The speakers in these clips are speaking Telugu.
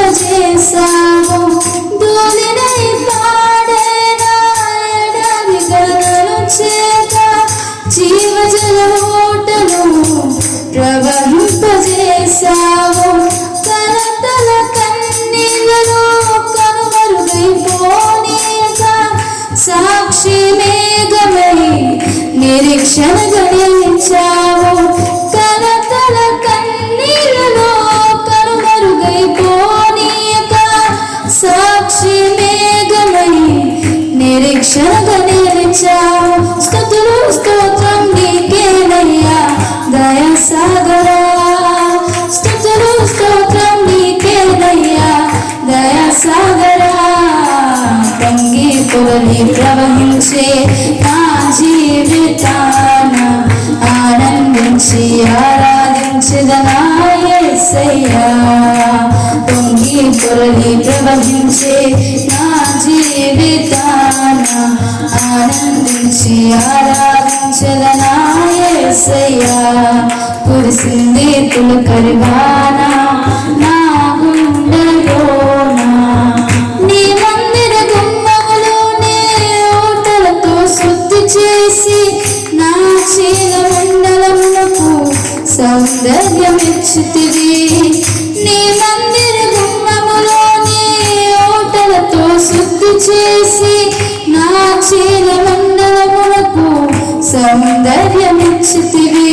ప్రవహింపజేసావు దూలినై పాడేనా ఎడారి గగనం చేత జీవజల ఊటను ప్రవహింపజేసావు తలతల కన్నీళ్ళలో కనుమరుగైపోనీయక సాక్షి మేఘమై నిరీక్షణగా నిలిచావు తలతల కన్నీళ్ళలో కనుమరుగైపోనీయక సాక్షి మేఘమై నిరీక్షణగా నిలిచావు స్తుతులు స్తోత్రం నీకేనయ్యా దయాసాగరా స్తుతులు స్తోత్రం నీకేనయ్యా దయాసాగరా పొంగి పొరలి ప్రవహించే నా జీవితాన ఆనందించి ఆరాధించెదనా యేసయ్యా పొంగి పొరలి ప్రవహించే నా జీవితాన ఆనందించి ఆరాధించెదనా యేసయ్యా కురిసింది పులకరి వాన నా గుండెలోనా నీ మందిర గుమ్మములోనే ఓటలతో శుద్ధి చేసి నా శీలమండలమునకు సౌందర్యమిచ్చితివి నీ మందిర గుమ్మములోనే ఓటలతో శుద్ధి చేసి నా శీలమండలమునకు సౌందర్యమిచ్చితివి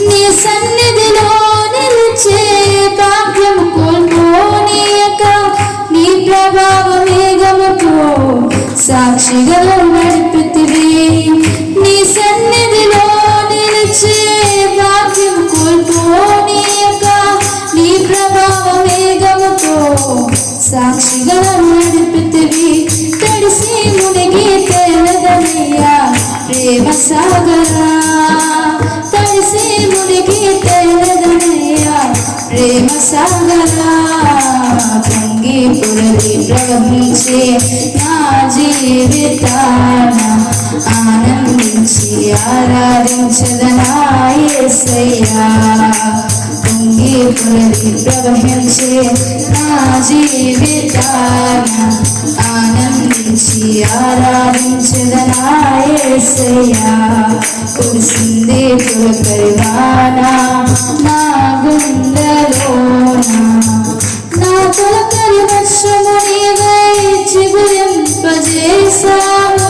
నీ సన్నిధిలో నిలిచే భాగ్యము కోల్పోనీయక నీ ప్రభావ మేఘముతో సాక్షిగా నడిపితివి నీ సన్నిధిలో నిలిచే భాగ్యము కోల్పోనీయక నీ ప్రభావ మేఘముతో సాక్షిగా నడిపితివి తడిసి మునిగి తేలదనయ్యా ప్రేమ సాగరా తడిసి మునిగి తేలదనయ్యా ప్రేమ సాగరా పొంగి పొరలి ప్రవహించే నా జీవితాన ఆనందించి ఆరాధించెదనా యేసయ్యా పొంగి పొరలి ప్రవహించే నా జీవితాన ఆనందించి ఆరాధించెదనా యేసయ్యా కురిసింది పులకరి వాన నా గుండెలోన నా పులకరి వర్షము నీవై చిగురింపజేసావు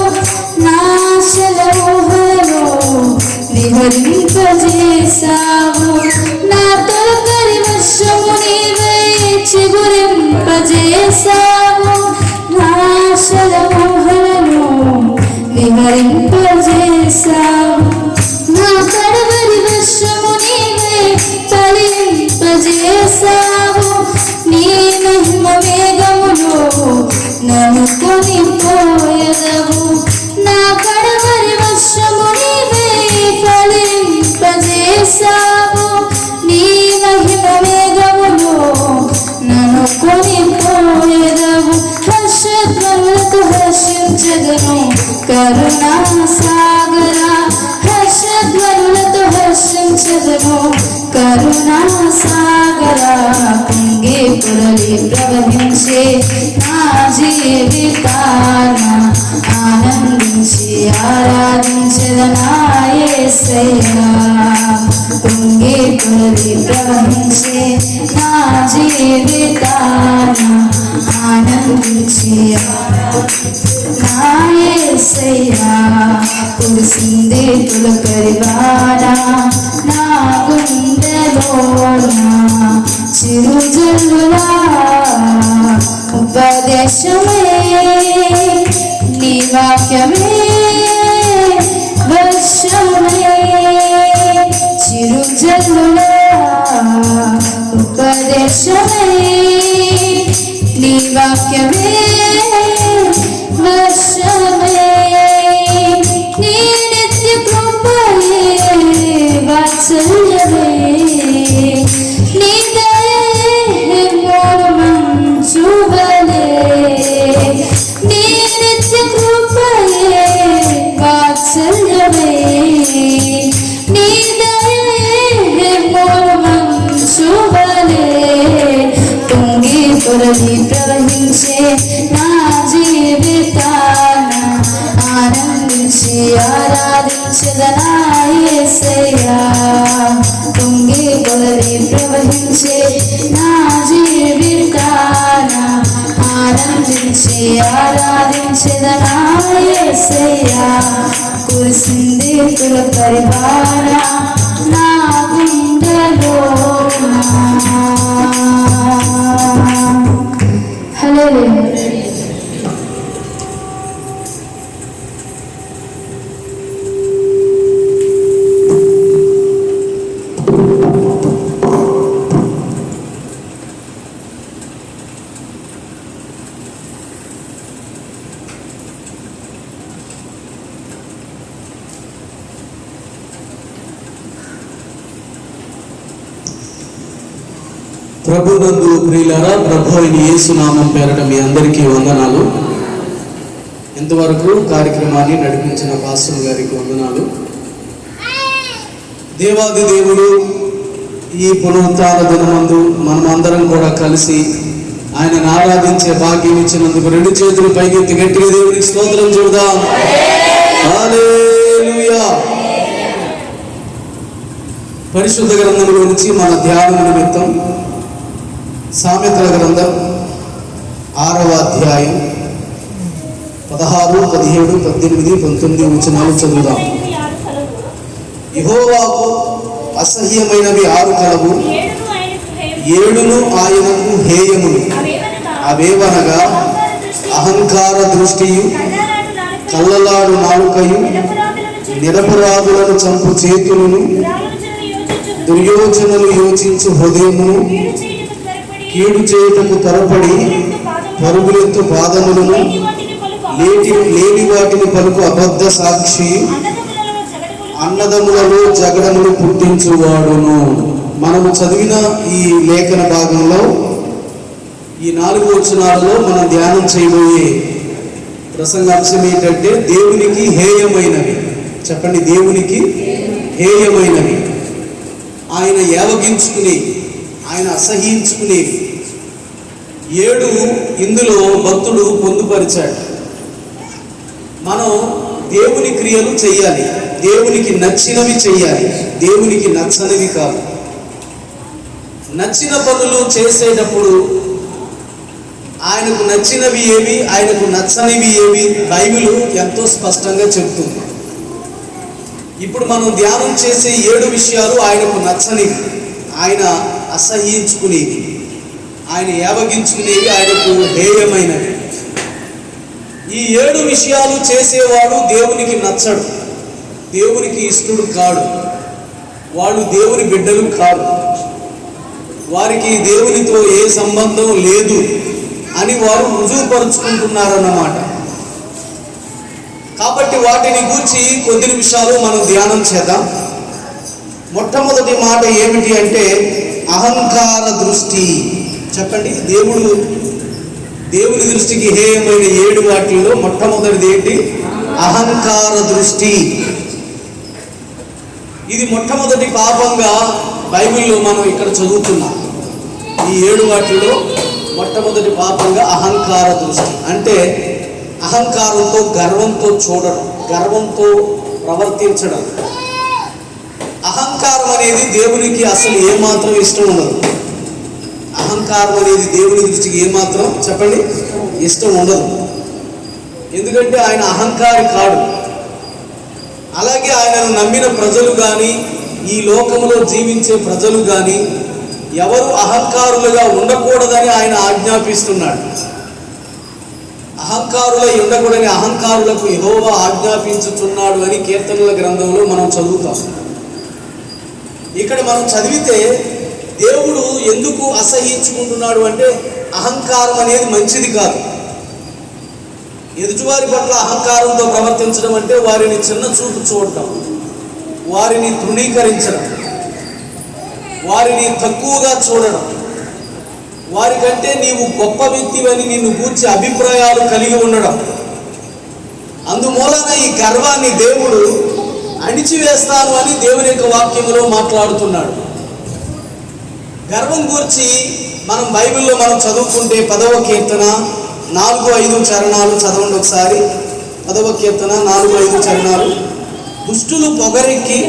నా ఆశల ఊహలో విహరింపజేసావు నా పులకరి వర్షము నీవై చిగురింపజేసావు నా ఆశల ఊహలను విహరింపజేసావు నా కడవరి వర్షము నీవై ఫలింపజేసావు నీ మహిమ వేగములో నన్ను కొనిపోయెదవు నా కడవరి వర్షము నీవై ఫలింపజేసావు నీ మహిమ వేగములో నన్ను కొనిపోయెదవు హర్షధ్వనులతో హర్షించెదను కరుణా సాగరా హర్షధ్వనులతో హర్షించెదను కరుణా సాగరా పొంగి పొరలి ప్రవహించే నా జీవితాన ఆనందించి ఆరాధించెదనా యేసయ్యా. పొంగి పొరలి ప్రవహించే నా జీవితాన ఆనందించి నా యేసయ్యా. కురిసింది తొలకరి వాన నా గుండెలోన చిరుజల్లులా ఉపదేశమే నీ వాక్యమే వర్షమే చిరుజల్లులా ఉపదేశమే నీ వాక్యమే వర్షమే నీ నిత్య కృపయే వాత్సల్యమే నీ దయే మోరమంచువలే నీ నిత్య కృపయే వాత్సల్యమే నీ దయే మోరమంచువలే పొంగి పొరలి ప్రవహించే నా జీవితాన ఆనందించి ఆరాధించెదనా యేసయ్యా. పొంగి పొరలి ప్రవహించే నా జీవితాన ఆనందించి ఆరాధించెదనా యేసయ్యా. కురిసింది తొలకరి వాన నా గుండెలోన. హల్లెలూయా. ప్రభునందు ప్రియులారా, ప్రభు అయిన యేసు నామం పేరట మీ అందరికీ వందనాలు. ఇంతవరకు కార్యక్రమాన్ని నడిపించిన పాస్టర్ గారికి వందనాలు. దేవాది దేవుడు ఈ పునరుత్థాన దినమందు మనమందరం కూడా కలిసి ఆయనను ఆరాధించే భాగ్యం ఇచ్చినందుకు రెండు చేతులు పైకెత్తి గట్టిగా దేవునికి స్తోత్రం చూద్దాం. హల్లెలూయా. పరిశుద్ధ గ్రంథం గురించి మన ధ్యానం నిమిత్తం సామెతల గ్రంథం 6వ అధ్యాయం 16, 17, 18, 19 వచనాలు చదువుదాం. యెహోవాకు అసహ్యమైనవి 6 కలవు, 7 ఆయనకు హేయములు. అవేవనగా అహంకార దృష్టియు, కళ్ళలాడు నాలుకయు, నిరపరాధులను చంపు చేతులను, దుర్యోచనలు యోచించు హృదయమును, కీడు చేయుటకు తరపడి పరుగులెత్తు పాదములను, లేని వాటిని పలుకు అబద్ధ సాక్షి, అన్నదములలో జగడములు పుట్టించువాడును. మనము చదివిన ఈ లేఖన భాగంలో ఈ 4 వచనాలలో మనం ధ్యానం చేయబోయే ప్రసంగాంశం ఏంటంటే దేవునికి హేయమైనవి. చెప్పండి, దేవునికి హేయమైనవి, ఆయన ఏవగించుకుని ఆయన అసహించుకునేవి 7 ఇందులో భక్తుడు పొందుపరిచాడు. మనం దేవుని క్రియలు చెయ్యాలి, దేవునికి నచ్చినవి చెయ్యాలి, దేవునికి నచ్చనివి కాదు. నచ్చిన పనులు చేసేటప్పుడు ఆయనకు నచ్చినవి ఏవి, ఆయనకు నచ్చనివి ఏవి బైబిల్ ఎంతో స్పష్టంగా చెబుతుంది. ఇప్పుడు మనం ధ్యానం చేసే 7 విషయాలు ఆయనకు నచ్చనివి, ఆయన అసహ్యించుకునేవి, ఆయన ఏవగించుకునేవి, ఆయనకు హేయమైనవి. ఈ 7 విషయాలు చేసేవాడు దేవునికి నచ్చడు, దేవునికి ఇష్టడు కాడు, వాళ్ళు దేవుని బిడ్డలు కాదు, వారికి దేవునితో ఏ సంబంధం లేదు అని వారు రుజువుపరుచుకుంటున్నారన్నమాట. కాబట్టి వాటిని గూర్చి కొద్ది నిమిషాలు మనం ధ్యానం చేద్దాం. మొట్టమొదటి మాట ఏమిటి అంటే అహంకార దృష్టి. చెప్పండి, దేవుని దృష్టికి హేయమైన 7 వాటిల్లో మొట్టమొదటిది ఏంటి? అహంకార దృష్టి. ఇది మొట్టమొదటి పాపంగా బైబిల్లో మనం ఇక్కడ చదువుతున్నాం. ఈ 7 వాటిల్లో మొట్టమొదటి పాపంగా అహంకార దృష్టి. అంటే అహంకారంతో, గర్వంతో చూడడం, గర్వంతో ప్రవర్తించడం. అహంకారం అనేది దేవునికి అసలు ఏమాత్రం ఇష్టం ఉండదు. అహంకారం అనేది దేవుని దృష్టికి ఏమాత్రం చెప్పండి ఇష్టం ఉండదు. ఎందుకంటే ఆయన అహంకారి కాడు. అలాగే ఆయనను నమ్మిన ప్రజలు కానీ, ఈ లోకంలో జీవించే ప్రజలు కానీ ఎవరు అహంకారులుగా ఉండకూడదని ఆయన ఆజ్ఞాపిస్తున్నాడు. అహంకారులై ఉండకూడని అహంకారులకు యెహోవా ఆజ్ఞాపించుచున్నాడు అని కీర్తనల గ్రంథంలో మనం చదువుతాం. ఇక్కడ మనం చదివితే దేవుడు ఎందుకు అసహ్యించుకుంటున్నాడు అంటే అహంకారం అనేది మంచిది కాదు. ఎదుటివారి పట్ల అహంకారంతో ప్రవర్తించడం అంటే వారిని చిన్న చూపు చూడటం, వారిని తృణీకరించడం, వారిని తక్కువగా చూడడం, వారికంటే నీవు గొప్ప వ్యక్తివని నిన్ను గూర్చి అభిప్రాయాలు కలిగి ఉండడం. అందుమూలన ఈ గర్వాన్ని దేవుడు అణిచివేస్తాను అని దేవుని యొక్క వాక్యంలో మాట్లాడుతున్నాడు. గర్వం గురించి మనం బైబిల్లో మనం చదువుకుంటే 10వ కీర్తన 4-5 చరణాలు చదవండి ఒకసారి. 10వ కీర్తన 4-5 చరణాలు. దుష్టులు పొగరెక్కి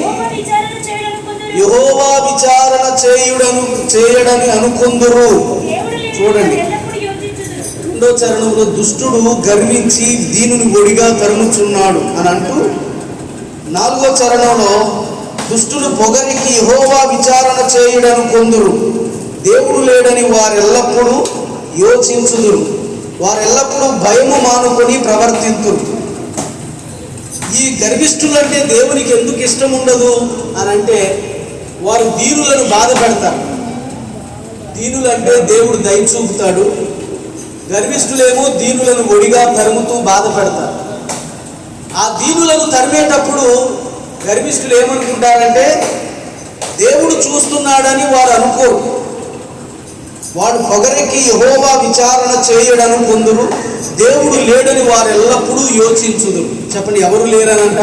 యెహోవా విచారణ చేయడని అనుకొందురు. చూడండి 2వ చరణంలో దుష్టుడు గర్వించి దీనుని ఒడిగా తరుముచున్నాడు అని అంటూ, 4వ చరణంలో దుష్టులు పొగరికి యెహోవా విచారణ చేయడను కొందరు, దేవుడు లేడని వారెల్లప్పుడూ యోచించుదురు, వారెల్లప్పుడూ భయము మానుకొని ప్రవర్తింతురు. ఈ గర్విష్ఠులంటే దేవునికి ఎందుకు ఇష్టం ఉండదు అని అంటే వారు దీనులను బాధ పెడతారు. దీనులంటే దేవుడు దయ చూపుతాడు. గర్విష్ఠులేమో దీనులను ఒడిగా తరుముతూ బాధ పెడతారు. ఆ దీనులను తరిమేటప్పుడు గర్విష్ఠులు ఏమనుకుంటారంటే దేవుడు చూస్తున్నాడని వారు అనుకోరు. వాడు పొగరెక్కి యెహోవా విచారణ చేయడను కొందరు, దేవుడు లేడని వారు ఎల్లప్పుడూ యోచించుదురు. చెప్పండి, ఎవరు లేరనంట?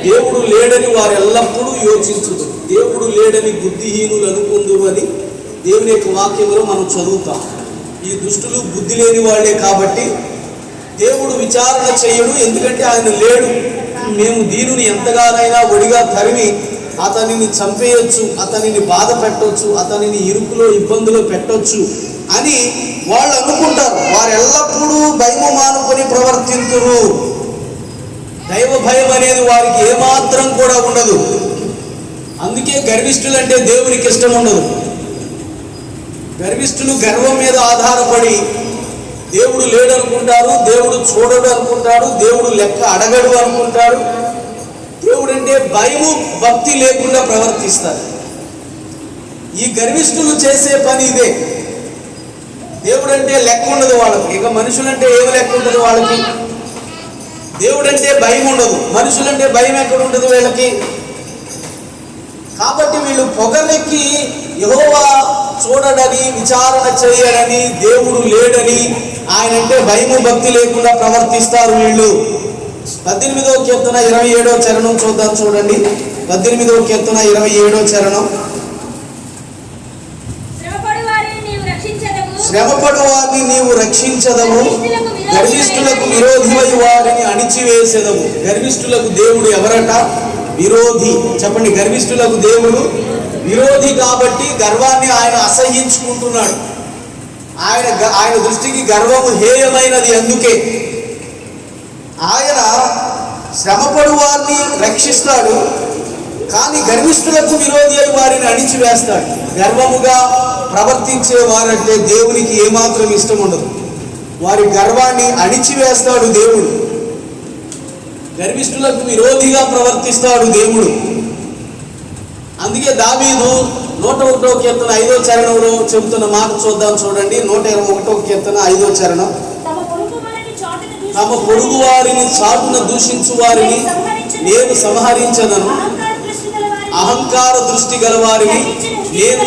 దేవుడు లేడని వారు ఎల్లప్పుడూ యోచించుదురు. దేవుడు లేడని బుద్ధిహీనులు అనుకుందురు అని దేవుని యొక్క వాక్యంలో మనం చదువుతాం. ఈ దుష్టులు బుద్ధి లేని వాళ్ళే కాబట్టి దేవుడు విచారణ చేయడు, ఎందుకంటే ఆయన లేడు. మేము దీనుని ఎంతగానైనా ఒడిగా తరిమి అతనిని చంపేయచ్చు, అతనిని బాధ పెట్టవచ్చు, అతనిని ఇరుకులో ఇబ్బందులో పెట్టవచ్చు అని వాళ్ళు అనుకుంటారు. వారు ఎల్లప్పుడూ భయము మానుకొని ప్రవర్తింతురు. దైవ భయం అనేది వారికి ఏమాత్రం కూడా ఉండదు. అందుకే గర్విష్ఠులంటే దేవునికి ఇష్టం ఉండదు. గర్విష్ఠులు గర్వం మీద ఆధారపడి దేవుడు లేడు అనుకుంటారు, దేవుడు చూడడు అనుకుంటాడు, దేవుడు లెక్క అడగడు అనుకుంటాడు. దేవుడు అంటే భయము భక్తి లేకుండా ప్రవర్తిస్తారు. ఈ గర్విష్ఠులు చేసే పని ఇదే. దేవుడు అంటే లెక్క ఉండదు వాళ్ళకి. ఇక మనుషులంటే ఏమి లెక్క ఉంటుంది వాళ్ళకి? దేవుడు అంటే భయం ఉండదు, మనుషులంటే భయం ఎక్కడ ఉంటుంది వీళ్ళకి? కాబట్టి వీళ్ళు పొగరెక్కి యెహోవా చూడడని, విచారణ చేయడని, దేవుడు లేడని, ఆయన అంటే భయము భక్తి లేకుండా ప్రవర్తిస్తారు వీళ్ళు. 18వ కీర్తన 27వ చరణం చూద్దాం. చూడండి, 18వ కీర్తన 27వ చరణం. శ్రమపడు వారిని నీవు రక్షించదవు, గర్విష్ఠులకు విరోధివై వారిని అణిచివేసెదవు. గర్విష్ఠులకు దేవుడు ఎవరట? విరోధి. చెప్పండి, గర్విష్ఠులకు దేవుడు విరోధి. కాబట్టి గర్వాన్ని ఆయన అసహ్యించుకుంటున్నాడు. ఆయన దృష్టికి గర్వము హేయమైనది. అందుకే ఆయన శ్రమపడు వారిని రక్షిస్తాడు, కానీ గర్విష్ఠులకు విరోధి అయి వారిని అణిచివేస్తాడు. గర్వముగా ప్రవర్తించే వారంటే దేవునికి ఏమాత్రం ఇష్టం ఉండదు. వారి గర్వాన్ని అణిచివేస్తాడు దేవుడు. గర్విష్ఠులకు విరోధిగా ప్రవర్తిస్తాడు దేవుడు. అందుకే దావీదు 101వ కీర్తన 5వ చరణంలో చెబుతున్న మాట చూద్దాం. చూడండి, 121వ కీర్తన 5వ చరణం. తమ పొరుగు వారిని చాటున దూషించు వారిని నేను సంహరించదను, అహంకార దృష్టి గల వారిని నేను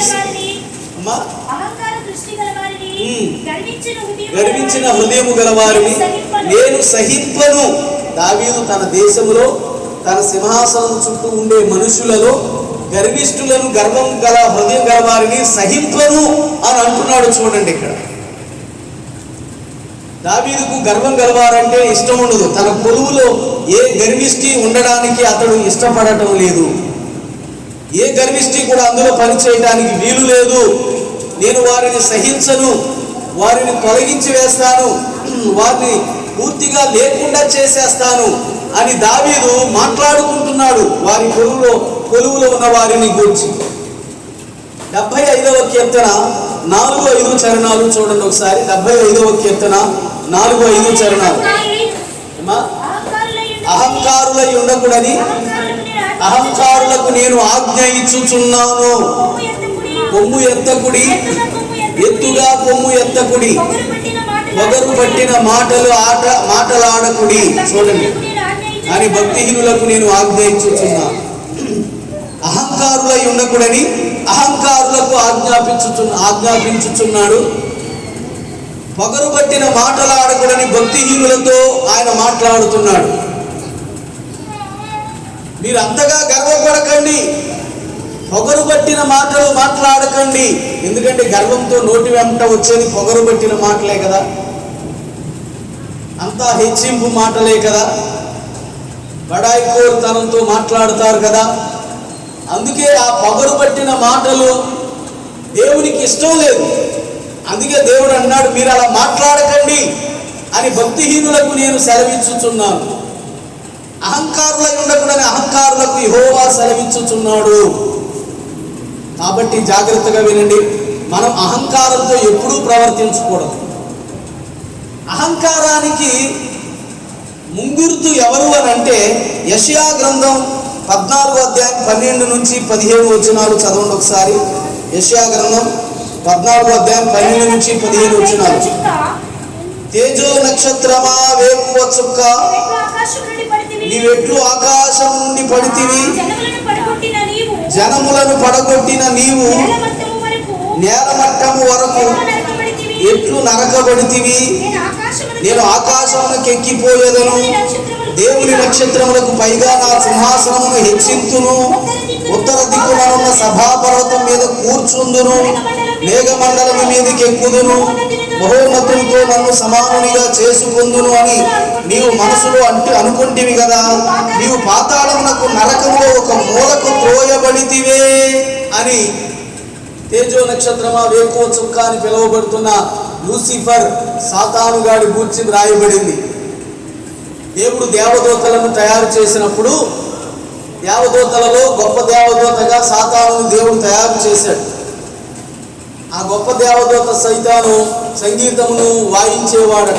గర్వించిన హృదయము గల వారిని నేను సహింపను. దావీదు తన దేశములో తన సింహాసనం చుట్టూ ఉండే మనుషులలో గర్విష్ఠులను, గర్వం గల హృదయం గల వారిని సహింపను అని అంటున్నాడు. చూడండి, ఇక్కడ దావీదుకు గర్వం గలవారంటే ఇష్టం ఉండదు. తన కొలువులో ఏ గర్విష్టి ఉండడానికి అతడు ఇష్టపడటం లేదు. ఏ గర్విష్టి కూడా అందులో పనిచేయడానికి వీలు లేదు. నేను వారిని సహించను, వారిని తొలగించి వేస్తాను, వారిని పూర్తిగా లేకుండా చేసేస్తాను అని దావీదు మాట్లాడుకుంటున్నాడు వారి కొలువులో ఉన్న వారిని గురించి. 75వ కీర్తన 4-5 చరణాలు చూడండి ఒకసారి. 75వ కీర్తన 4-5 చరణాలు. అహంకారులై ఉండకూడని అహంకారులకు నేను ఆజ్ఞ ఇచ్చుచున్నాను. కొమ్ము ఎత్తకుడి, ఎత్తుగా కొమ్ము ఎత్తకుడి, పొగరు పట్టిన మాటలాడకుడి. చూడండి, అని భక్తిహీనులకు నేను ఆజ్ఞ ఇచ్చుచున్నాను. అహంకారులై ఉండకూడని అహంకారులకు ఆజ్ఞాపించుచున్నాడు. పొగరు పట్టిన మాటలాడకూడని భక్తిహీనులతో ఆయన మాట్లాడుతున్నాడు. మీరు అంతగా గర్వపడకండి, పొగరు పట్టిన మాటలు మాట్లాడకండి. ఎందుకంటే గర్వంతో నోటి వెంట వచ్చేది పొగరు పట్టిన మాటలే కదా, అంతా హెచ్చింపు మాటలే కదా, బడాయికోరుతనంతో మాట్లాడతారు కదా. అందుకే ఆ పొగరు పట్టిన మాటలు దేవునికి ఇష్టం లేదు. అందుకే దేవుడు అన్నాడు, మీరు అలా మాట్లాడకండి అని భక్తిహీనులకు నేను సెలవిచ్చుచున్నాను. అహంకారులై ఉండకూడని అహంకారులకు యెహోవా సెలవిచ్చుచున్నాడు. కాబట్టి జాగ్రత్తగా వినండి, మనం అహంకారంతో ఎప్పుడూ ప్రవర్తించకూడదు. అహంకారానికి ముంగుర్తు ఎవరు అని అంటే, యెషయా గ్రంథం 14వ అధ్యాయం 12-15 వచనాలు చదవండి ఒకసారి. యెషయా గ్రంథం 14వ అధ్యాయం 12-15 వచనాలు. తేజో నక్షత్రమా, వేకువ చుక్క, నీవెట్లు ఆకాశం నుండి పడితివి, జనములను పడగొట్టిన నీవు నేలమట్టము వరకు ఎట్లు నరకబడితివి. నేను ఆకాశమునకు ఎక్కిపోయేదను, దేవుని నక్షత్రములకు పైగా నా సింహాసనమును హెచ్చింతును, ఉత్తర దిక్కున సభాపర్వతం మీద కూర్చుందును, మేఘమండలము మీదకి ఎక్కుదును, మహోన్నతులతో నన్ను సమానునిగా చేసుకుందును అని నీవు మనసులో అనుకుంటివి కదా. నీవు పాతాళమునకు నరకములో ఒక మూలకు త్రోయబడితివే అని తేజో నక్షత్రమా, వేకువ చుక్క అని పిలువబడుతున్న లూసిఫర్, సాతానుగాడి గూర్చి రాయబడింది. దేవుడు దేవదూతలను తయారు చేసినప్పుడు దేవదూతలలో గొప్ప దేవదూతగా సాతానుని దేవుడు తయారు చేశాడు. ఆ గొప్ప దేవదూత సైతాను సంగీతమును వాయించేవాడు.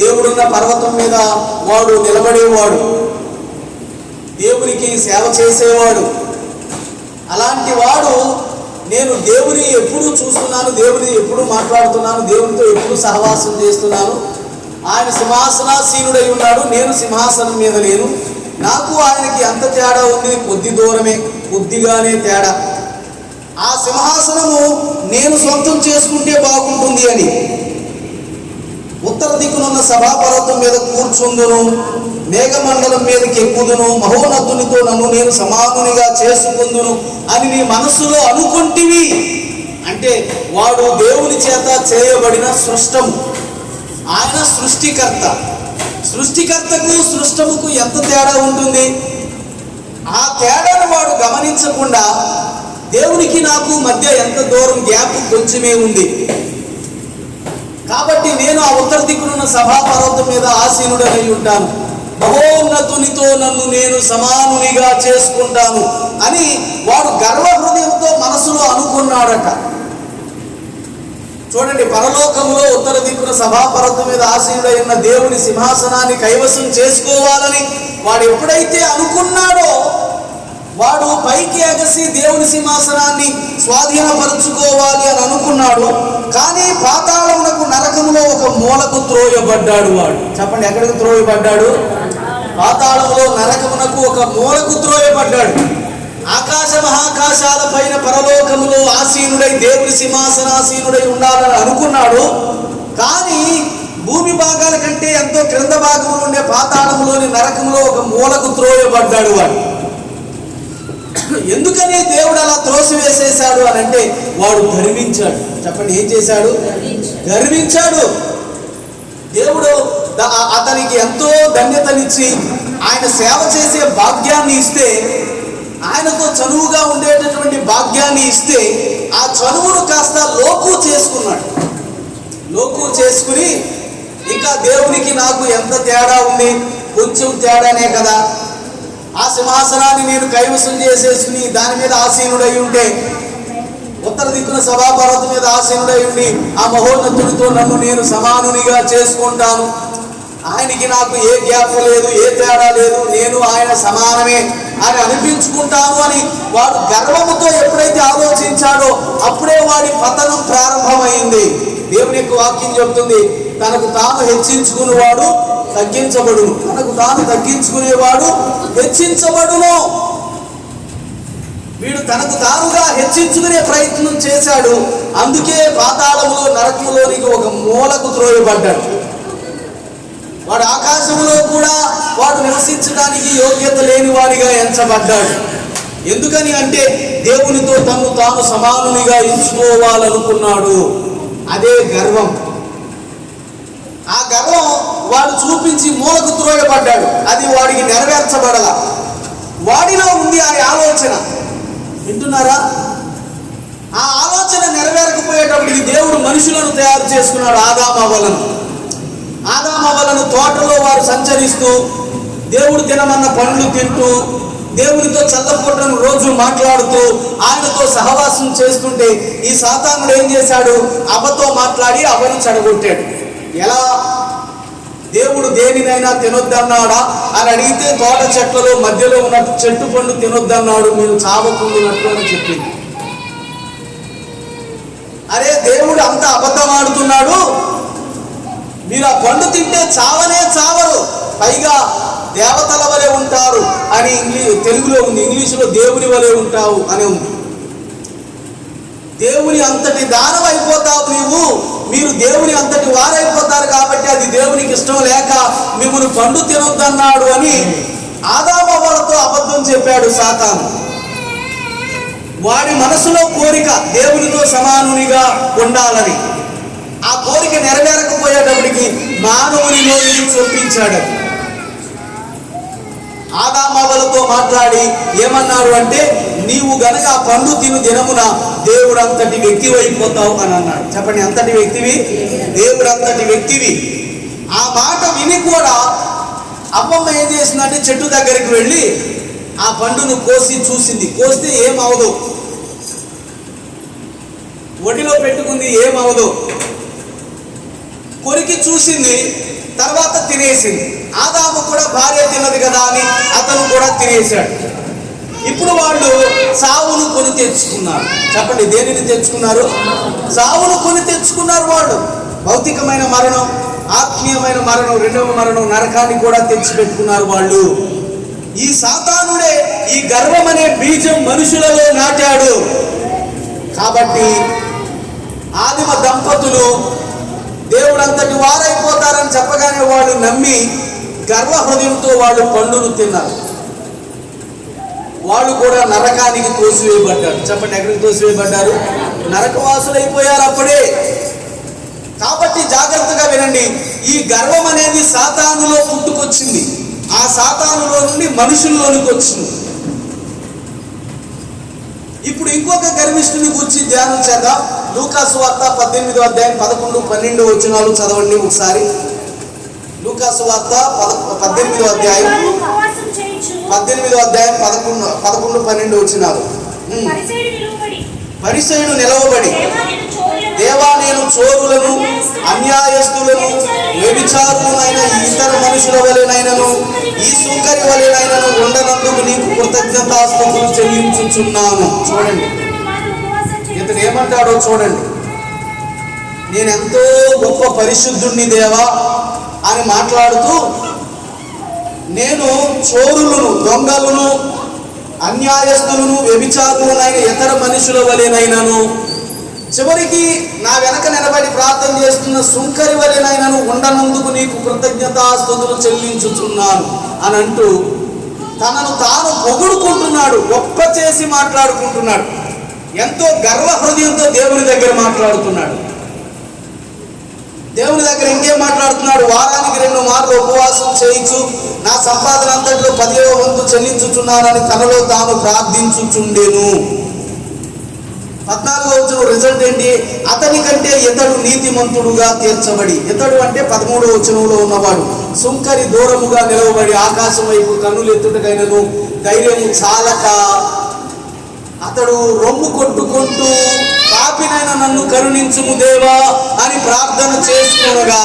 దేవుడున్న పర్వతం మీద వాడు నిలబడేవాడు, దేవునికి సేవ చేసేవాడు. అలాంటి వాడు, నేను దేవుని ఎప్పుడు చూస్తున్నాను, దేవుని ఎప్పుడు మాట్లాడుతున్నాను, దేవునితో ఎప్పుడు సహవాసం చేస్తున్నాను, ఆయన సింహాసనాసీనుడై ఉన్నాడు, నేను సింహాసనం మీద లేను, నాకు ఆయనకి అంత తేడా ఉంది, కొద్ది దూరమే, కొద్దిగానే తేడా. ఆ సింహాసనము నేను సొంతం చేసుకుంటే బాగుంటుంది అని ఉత్తర దిక్కునున్న సభాపర్వతం మీద కూర్చుందును, మేఘమండలం మీదకి ఎక్కుదును, మహోన్నతునితో నన్ను నేను సమానునిగా చేసుకుందును అని నీ మనస్సులో అనుకుంటివి అంటే వాడు దేవుని చేత చేయబడిన సృష్టము. ఆయన సృష్టికర్త. సృష్టికర్తకు సృష్టముకు ఎంత తేడా ఉంటుంది? ఆ తేడాను వాడు గమనించకుండా దేవునికి నాకు మధ్య ఎంత దూరం గ్యాప్ కొంచెమే ఉంది. కాబట్టి నేను ఆ ఉత్తర దిక్కునున్న సభాపర్వతం మీద ఆసీనుడనై ఉంటాను, మహోన్నతునితో నన్ను నేను సమానునిగా చేసుకుంటాను అని వాడు గర్వ హృదయంతో మనసులో అనుకున్నాడట. చూడండి, పరలోకంలో ఉత్తర దిక్కున సభాపర్వతం మీద ఆసీనుడై ఉన్న దేవుని సింహాసనాన్ని కైవసం చేసుకోవాలని వాడు ఎప్పుడైతే అనుకున్నాడో, వాడు పైకి ఎగసి దేవుని సింహాసనాన్ని స్వాధీనపరుచుకోవాలి అని అనుకున్నాడు. కానీ పాతాళమునకు నరకములో ఒక మూలకు త్రోయబడ్డాడు. వాడు చెప్పండి, ఎక్కడికి త్రోయబడ్డాడు? పాతాళములో నరకమునకు ఒక మూలకు త్రోయబడ్డాడు. ఆకాశ మహాకాశాల పైన పరలోకములో ఆసీనుడై దేవుని సింహాసనాసీనుడై ఉండాలని అనుకున్నాడు. కానీ భూమి భాగాల కంటే ఎంతో క్రింద భాగంలో ఉండే పాతాళములోని నరకములో ఒక మూలకు త్రోయబడ్డాడు. వాడు ఎందుకని దేవుడు అలా త్రోసివేసేశాడు అని అంటే వాడు గర్వించాడు. చెప్పండి, ఏం చేశాడు? గర్వించాడు. దేవుడు అతనికి ఎంతో ధన్యతనిచ్చి ఆయన సేవ చేసే భాగ్యాన్ని ఇస్తే, ఆయనతో చనువుగా ఉండేటటువంటి భాగ్యాన్ని ఇస్తే, ఆ చనువును కాస్త లోకు చేసుకున్నాడు. లోకు చేసుకుని ఇంకా దేవునికి నాకు ఎంత తేడా ఉంది, కొంచెం తేడానే కదా, ఆ సింహాసనాన్ని నేను కైవసం చేసేసుకుని దాని మీద ఆసీనుడై ఉంటే, ఉత్తర దిక్కున సభాపర్వతం మీద ఆసీనుడై ఉండి ఆ మహోన్నతుడితో నన్ను నేను సమానునిగా చేసుకుంటాను, ఆయనకి నాకు ఏ గ్యాప్ లేదు, ఏ తేడా లేదు, నేను ఆయన సమానమే అని అనిపించుకుంటాను అని వాడు గర్వముతో ఎప్పుడైతే ఆలోచించాడో అప్పుడే వాడి పతనం ప్రారంభమైంది. దేవుని యొక్క వాక్యం చెబుతుంది, తనకు తాను హెచ్చించుకునేవాడు తగ్గించబడును, తనకు తాను తగ్గించుకునేవాడు హెచ్చించబడును. వీడు తనకు తానుగా హెచ్చించుకునే ప్రయత్నం చేశాడు. అందుకే పాతాళములో నరకములోనికి ఒక మూలకు త్రోయబడ్డాడు. వాడు ఆకాశంలో కూడా వాడు నివసించడానికి యోగ్యత లేని వాడిగా ఎంచబడ్డాడు. ఎందుకని అంటే దేవునితో తను తాను సమానునిగా ఎంచుకోవాలనుకున్నాడు. అదే గర్వం. ఆ గర్వం వాడు చూపించి మూలకు త్రోయబడ్డాడు. అది వాడికి నెరవేర్చబడల. వాడిలో ఉంది ఆ ఆలోచన. వింటున్నారా? ఆ ఆలోచన నెరవేరకపోయేటప్పటికి దేవుడు మనుషులను తయారు చేసుకున్నాడు. ఆదామవ్వలను తోటలో వారు సంచరిస్తూ, దేవుడు తినమన్న పండ్లు తింటూ, దేవునితో చల్లపూటను రోజు మాట్లాడుతూ, ఆయనతో సహవాసం చేస్తుంటే ఈ సాతానుడు ఏం చేశాడు? అవ్వతో మాట్లాడి అవ్వను చెడగొట్టాడు. ఎలా? దేవుడు దేనినైనా తినొద్దన్నాడా అని అడిగితే తోట చెట్లలో మధ్యలో ఉన్న చెట్టు పండు తినొద్దన్నాడు, మీరు చావకుండినట్లు అని చెప్పింది. అరే, దేవుడు అంత అబద్ధం ఆడుతున్నాడు, మీరు ఆ పండు తింటే చావనే చావరు, పైగా దేవతల వలె ఉంటారు అని తెలుగులో ఉంది. ఇంగ్లీషులో దేవుని వలె ఉంటావు అని ఉంది. దేవుని అంతటి దానం అయిపోతావు నీవు, మీరు దేవుని అంతటి వారైపోతారు కాబట్టి అది దేవునికి ఇష్టం లేక మిమ్మల్ని పండు తినొద్దన్నాడు అని ఆదామవ్వలతో అబద్ధం చెప్పాడు సాతాను. వాడి మనసులో కోరిక దేవునితో సమానునిగా ఉండాలని. ఆ కోరిక నెరవేరకపోయేటప్పటికి మానవునిలో ఇది చొప్పించాడు. ఆదామవ్వలతో మాట్లాడి ఏమన్నాడు అంటే, నీవు గనక ఆ పండు తిను దినమున దేవుడు అంతటి వ్యక్తివి అయిపోతావు అని అన్నాడు. చెప్పండి, అంతటి వ్యక్తివి, దేవుడు అంతటి వ్యక్తివి. ఆ మాట విని కూడా అమ్మమ్మ ఏం చేసిందంటే చెట్టు దగ్గరికి వెళ్ళి ఆ పండును కోసి చూసింది. కోస్తే ఏమవదు, ఒడిలో పెట్టుకుంది, ఏమవదు. కొరికి చూసింది, తర్వాత తినేసింది. ఆదాము కూడా భార్య తిన్నది కదా అని అతను కూడా తినేశాడు. ఇప్పుడు వాళ్ళు సావును కొని తెచ్చుకున్నారు. చెప్పండి, దేనిని తెచ్చుకున్నారు? సావును కొని తెచ్చుకున్నారు వాళ్ళు. భౌతికమైన మరణం, ఆత్మీయమైన మరణం, రెండవ మరణం, నరకాన్ని కూడా తెచ్చిపెట్టుకున్నారు వాళ్ళు. ఈ సాతానుడే ఈ గర్వం అనే బీజం మనుషులలో నాటాడు. కాబట్టి ఆదిమ దంపతులు దేవుడు అంతటి వారైపోతారని చెప్పగానే వాళ్ళు నమ్మి గర్వ హృదయంతో వాళ్ళు పండును తిన్నారు. వాళ్ళు కూడా నరకానికి తోసివేయబడ్డారు. చెప్పండి, ఎక్కడికి తోసివేయబడ్డారు? నరకవాసులైపోయారు అప్పుడే. కాబట్టి జాగ్రత్తగా వినండి, ఈ గర్వం అనేది సాతానులో పుట్టుకొచ్చింది. ఆ సాతానులో నుండి మనుషుల్లోనికి వచ్చింది. ఇప్పుడు ఇంకొక గర్విష్ఠుని గురించి ధ్యానం చేద్దాం. లూకా సువార్త 18వ అధ్యాయం 11, 12 వచనాలు చదవండి ఒకసారి. లూకా సువార్త 18వ అధ్యాయం 11, 12 వచనాలు. పరిసయ్యుడు నిలవబడి, దేవా, నేను చోరులను, అన్యాయస్తులను, వ్యభిచారులనైన ఇతర మనుషుల వలెనైనను ఈ సుంకరి వలెనైనను ఉండనందుకు నీకు కృతజ్ఞతాస్తుతులు చెల్లించుచున్నాను. చూడండి, ఇతను ఏమంటాడో చూడండి. నేనెంతో గొప్ప పరిశుద్ధుణ్ణి దేవా అని మాట్లాడుతూ, నేను చోరులను, దొంగలను, అన్యాయస్తులను, వ్యభిచారులనైన ఇతర మనుషుల వలెనైనను, చివరికి నా వెనక నిలబడి ప్రార్థన చేస్తున్న సుంకరి వలెనైనను ఉండనందుకు నీకు కృతజ్ఞతాస్తుతులు చెల్లించుచున్నాను అని అంటూ తనను తాను పొగుడుకుంటున్నాడు, గొప్ప చేసి మాట్లాడుకుంటున్నాడు. ఎంతో గర్వ హృదయంతో దేవుని దగ్గర మాట్లాడుతున్నాడు. దేవుని దగ్గర ఇంకేం మాట్లాడుతున్నాడు? వారానికి 2 మార్లు ఉపవాసం చేయించు, నా సంపాదన అంతట్లో 10వ వంతు చెల్లించుచున్నానని తనలో తాను ప్రార్థించుచుండెను. 14వ వచనం రిజల్ట్ ఏంటి? అతని కంటే ఇతడు నీతిమంతుడుగా తీర్చబడి. ఇతడు అంటే 13వ వచనంలో ఉన్నవాడు. సుంకరి దూరముగా నిలవబడి ఆకాశం వైపు కన్నులెత్తుటకైనను ధైర్యము చాలక అతడు రొమ్ము కొట్టుకుంటూ పాపినైన నన్ను కరుణించుము దేవా అని ప్రార్థన చేసుకొనగా